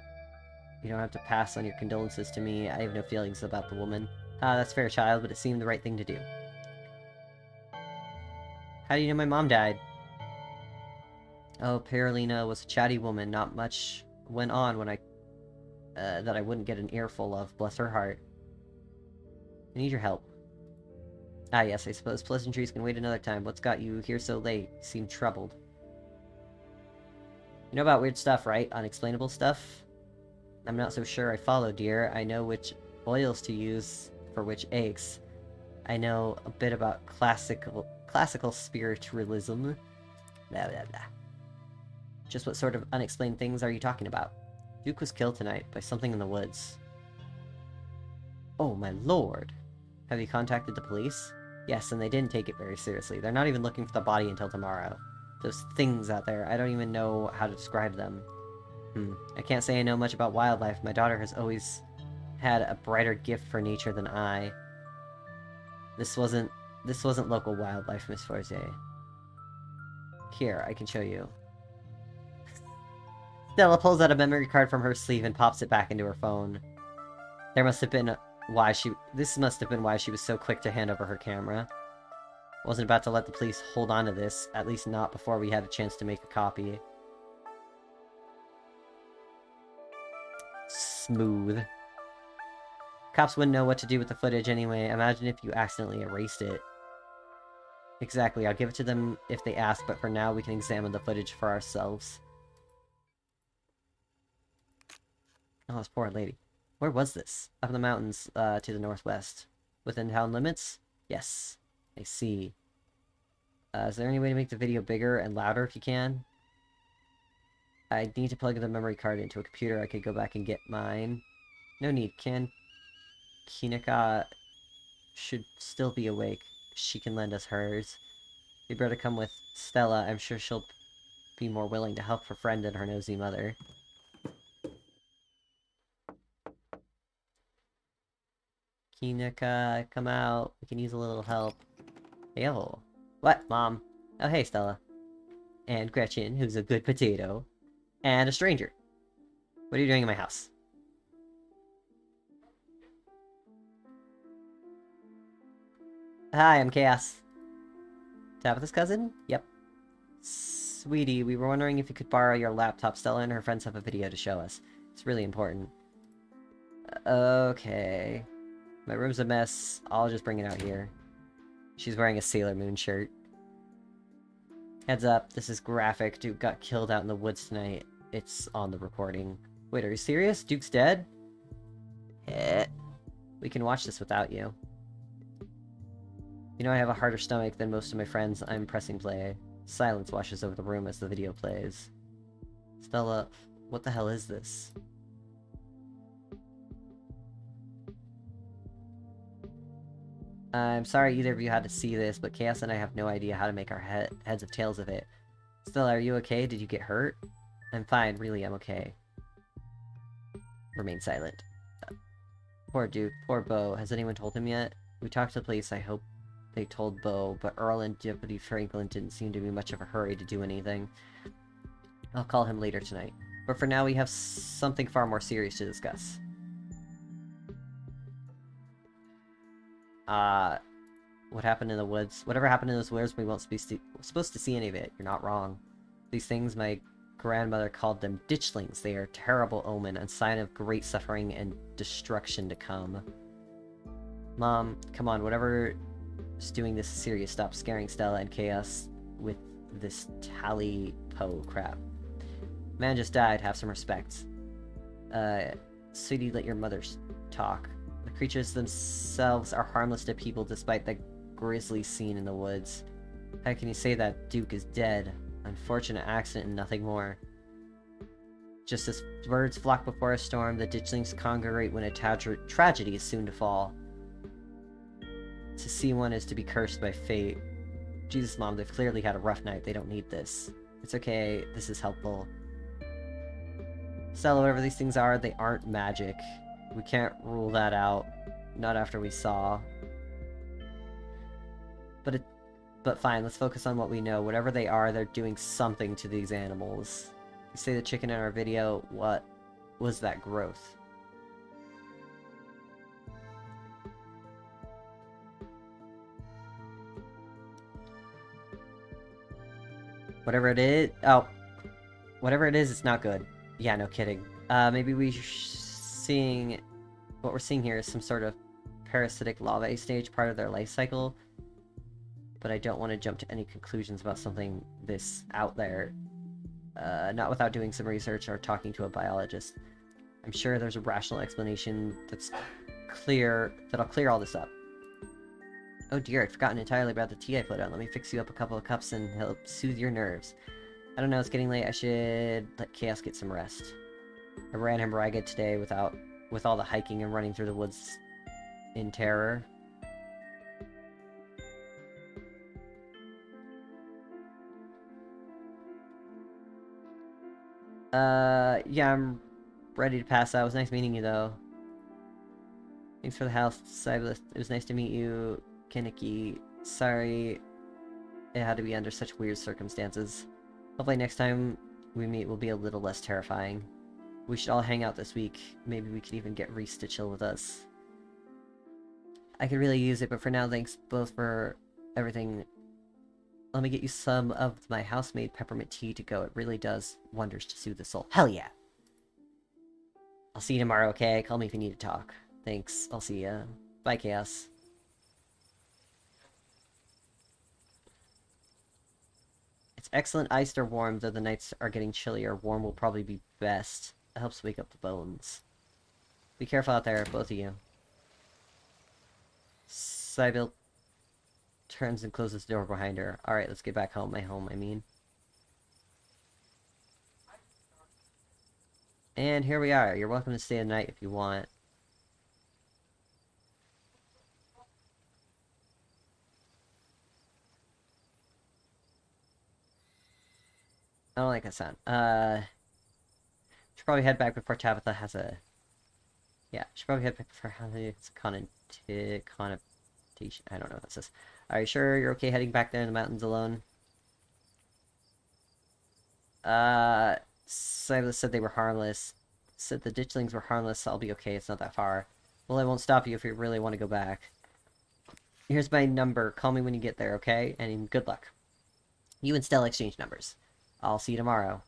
You don't have to pass on your condolences to me. I have no feelings about the woman. Ah, that's fair, child, but it seemed the right thing to do. How do you know my mom died? Oh, Piralina was a chatty woman. Not much went on when that I wouldn't get an earful of. Bless her heart. I need your help. Ah, yes, I suppose pleasantries can wait another time. What's got you here so late? You seem troubled. You know about weird stuff, right? Unexplainable stuff? I'm not so sure I follow, dear. I know which oils to use for which aches. I know a bit about classical spiritualism. Blah, blah, blah. Just what sort of unexplained things are you talking about? Duke was killed tonight by something in the woods. Oh, my lord. Have you contacted the police? Yes, and they didn't take it very seriously. They're not even looking for the body until tomorrow. Those things out there, I don't even know how to describe them. I can't say I know much about wildlife. My daughter has always had a brighter gift for nature than I. This wasn't local wildlife, Miss Forze. Here, I can show you. Stella pulls out a memory card from her sleeve and pops it back into her phone. This must have been why she was so quick to hand over her camera. Wasn't about to let the police hold on to this, at least not before we had a chance to make a copy. Smooth. Cops wouldn't know what to do with the footage anyway. Imagine if you accidentally erased it. Exactly, I'll give it to them if they ask, but for now we can examine the footage for ourselves. Oh, this poor lady. Where was this? Up in the mountains, to the northwest. Within town limits? Yes. I see. Is there any way to make the video bigger and louder if you can? I need to plug the memory card into a computer. I could go back and get mine. No need. Kinaka should still be awake. She can lend us hers. You better come with Stella. I'm sure she'll be more willing to help her friend than her nosy mother. Kinaka, come out. We can use a little help. Yo. What, Mom? Oh, hey, Stella. And Gretchen, who's a good potato. And a stranger. What are you doing in my house? Hi, I'm Chaos. Tabitha's cousin? Yep. Sweetie, we were wondering if you could borrow your laptop. Stella and her friends have a video to show us. It's really important. Okay. My room's a mess. I'll just bring it out here. She's wearing a Sailor Moon shirt. Heads up, this is graphic. Duke got killed out in the woods tonight. It's on the recording. Wait, are you serious? Duke's dead? We can watch this without you. You know I have a harder stomach than most of my friends. I'm pressing play. Silence washes over the room as the video plays. Stella, what the hell is this? I'm sorry either of you had to see this, but Chaos and I have no idea how to make our heads of tails of it. Stella, are you okay? Did you get hurt? I'm fine, really, I'm okay. Remain silent. Poor Duke, poor Beau. Has anyone told him yet? We talked to the police, I hope they told Beau, but Earl and Deputy Franklin didn't seem to be much of a hurry to do anything. I'll call him later tonight. But for now, we have something far more serious to discuss. What happened in the woods? Whatever happened in those woods, we won't be supposed to see any of it. You're not wrong. These things, my grandmother called them ditchlings. They are a terrible omen, and sign of great suffering and destruction to come. Mom, come on, whatever is doing this is serious. Stop scaring Stella and Chaos with this tally-po crap. Man just died, have some respect. Sweetie, let your mother talk. The creatures themselves are harmless to people despite the grisly scene in the woods. How can you say that Duke is dead? Unfortunate accident and nothing more. Just as birds flock before a storm, the ditchlings congregate when a tragedy is soon to fall. To see one is to be cursed by fate. Jesus, Mom, they've clearly had a rough night. They don't need this. It's okay. This is helpful. Stella, whatever these things are, they aren't magic. We can't rule that out. Not after we saw. But fine, let's focus on what we know. Whatever they are, they're doing something to these animals. You say the chicken in our video, what was that growth? Whatever it is... Oh. Whatever it is, it's not good. Yeah, no kidding. Maybe seeing... What we're seeing here is some sort of parasitic larvae stage, part of their life cycle. But I don't want to jump to any conclusions about something this out there. Not without doing some research or talking to a biologist. I'm sure there's a rational explanation that'll clear all this up. Oh dear, I'd forgotten entirely about the tea I put on. Let me fix you up a couple of cups and help soothe your nerves. I don't know, it's getting late. I should let Chaos get some rest. I ran him ragged today with all the hiking and running through the woods in terror. Yeah, I'm ready to pass out. It was nice meeting you, though. Thanks for the house, Cybelith. It was nice to meet you, Kinnicky. Sorry it had to be under such weird circumstances. Hopefully next time we meet will be a little less terrifying. We should all hang out this week. Maybe we could even get Reese to chill with us. I could really use it, but for now, thanks both for everything. Let me get you some of my house-made peppermint tea to go. It really does wonders to soothe the soul. Hell yeah! I'll see you tomorrow, okay? Call me if you need to talk. Thanks. I'll see ya. Bye, Chaos. It's excellent iced or warm, though the nights are getting chillier. Warm will probably be best. It helps wake up the bones. Be careful out there, both of you. Sybil turns and closes the door behind her. Alright, let's get back home. My home, I mean. And here we are. You're welcome to stay the night if you want. I don't like that sound. Should probably head back before Tabitha has a... Yeah, should probably head back before it's connotation. I don't know what that says. Are you sure you're okay heading back there in the mountains alone? Silas said they were harmless. Said the ditchlings were harmless, so I'll be okay. It's not that far. Well, I won't stop you if you really want to go back. Here's my number. Call me when you get there, okay? And good luck. You and Stella exchange numbers. I'll see you tomorrow.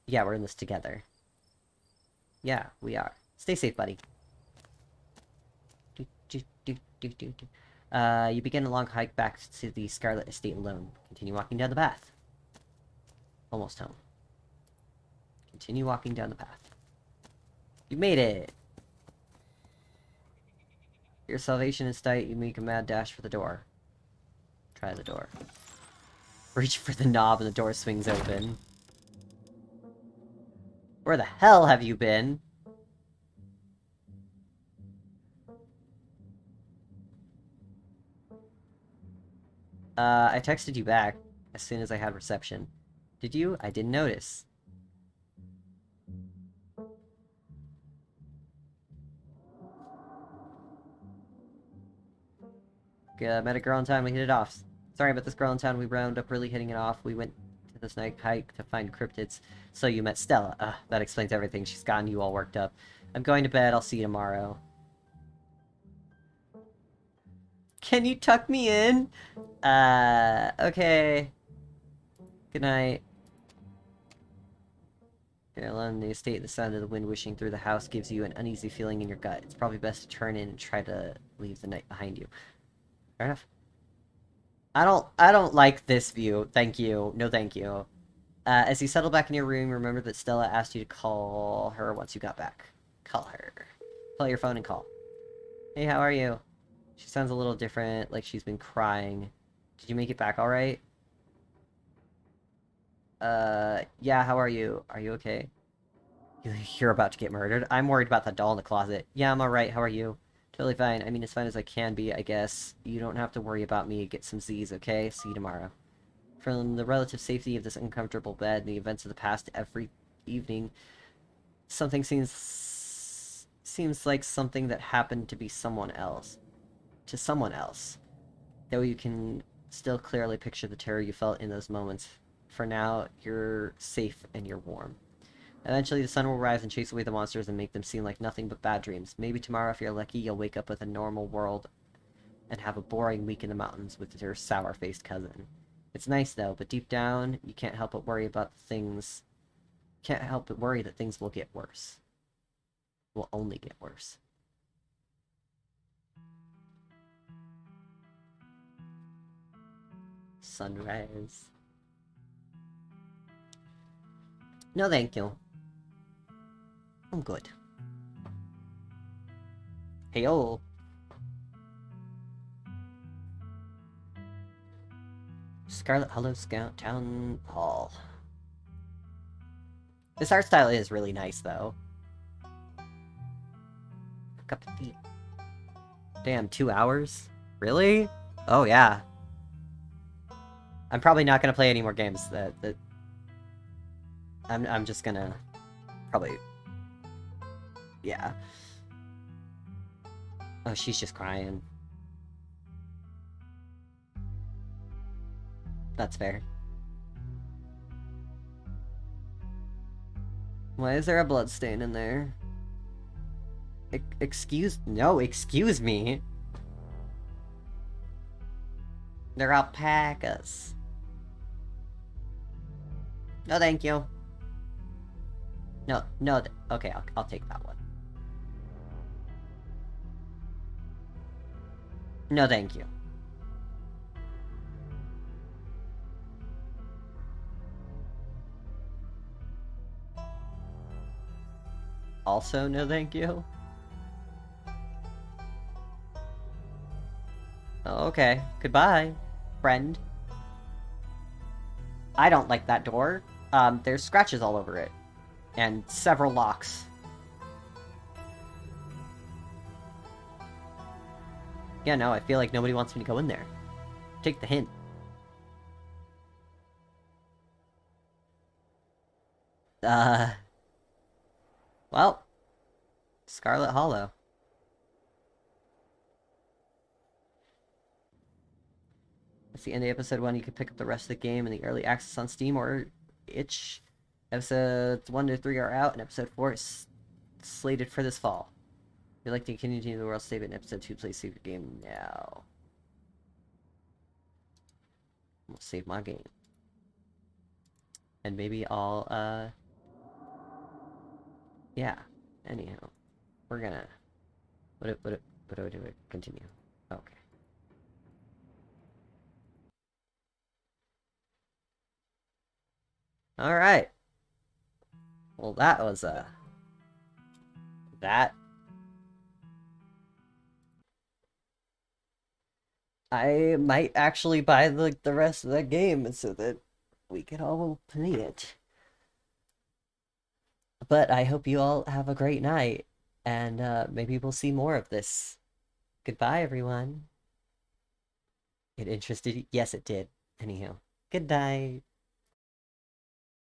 Yeah, we're in this together. Yeah, we are. Stay safe, buddy. You begin a long hike back to the Scarlet Estate alone. Continue walking down the path. Almost home. Continue walking down the path. You made it! Your salvation in sight, you make a mad dash for the door. Try the door. Reach for the knob and the door swings open. Where the hell have you been? I texted you back as soon as I had reception. Did you? I didn't notice. Met a girl in town, we hit it off. Sorry about this girl in town, we wound up really hitting it off. We went to this night hike to find cryptids. So you met Stella. That explains everything. She's gotten you all worked up. I'm going to bed, I'll see you tomorrow. Can you tuck me in? Okay. Good night. You're alone in the estate, the sound of the wind wishing through the house gives you an uneasy feeling in your gut. It's probably best to turn in and try to leave the night behind you. Fair enough. I don't like this view. Thank you. No thank you. As you settle back in your room, remember that Stella asked you to call her once you got back. Call her. Pull out your phone and call. Hey, how are you? She sounds a little different, like she's been crying. Did you make it back alright? Yeah, how are you? Are you okay? You're about to get murdered. I'm worried about that doll in the closet. Yeah, I'm alright, how are you? Totally fine. I mean, as fine as I can be, I guess. You don't have to worry about me. Get some Z's, okay? See you tomorrow. From the relative safety of this uncomfortable bed and the events of the past every evening, something seems like something that happened to be someone else. To someone else. Though you can still clearly picture the terror you felt in those moments. For now, you're safe and you're warm. Eventually, the sun will rise and chase away the monsters and make them seem like nothing but bad dreams. Maybe tomorrow, if you're lucky, you'll wake up with a normal world and have a boring week in the mountains with your sour-faced cousin. It's nice, though, but deep down, you can't help but worry about things... Can't help but worry that things will get worse. Will only get worse. Sunrise. No, thank you. I'm good. Hey-o. Scarlet Hollow Scout Town Hall. This art style is really nice, though. Cup of tea. Damn, 2 hours? Really? Oh, yeah. I'm probably not gonna play any more games. I'm just gonna... Probably... Yeah. Oh, she's just crying. That's fair. Why is there a bloodstain in there? Excuse me. They're alpacas. No, thank you. No, okay, I'll take that one. No, thank you. Also, no thank you? Oh, okay. Goodbye, friend. I don't like that door. There's scratches all over it. And several locks. Yeah, no, I feel like nobody wants me to go in there. Take the hint. Well, Scarlet Hollow. That's the end of episode 1. You can pick up the rest of the game in the early access on Steam or itch. Episodes 1 to 3 are out, and episode 4 is slated for this fall. If you'd like to continue the world statement in episode 2, please save your game now. We'll save my game. And maybe I'll, yeah. Anyhow. We're gonna... What do I do? Continue. Okay. Alright. Well, that was, that... I might actually buy the rest of that game so that we can all play it. But I hope you all have a great night, and maybe we'll see more of this. Goodbye, everyone. It interested you? Yes, it did. Anyhow, good night.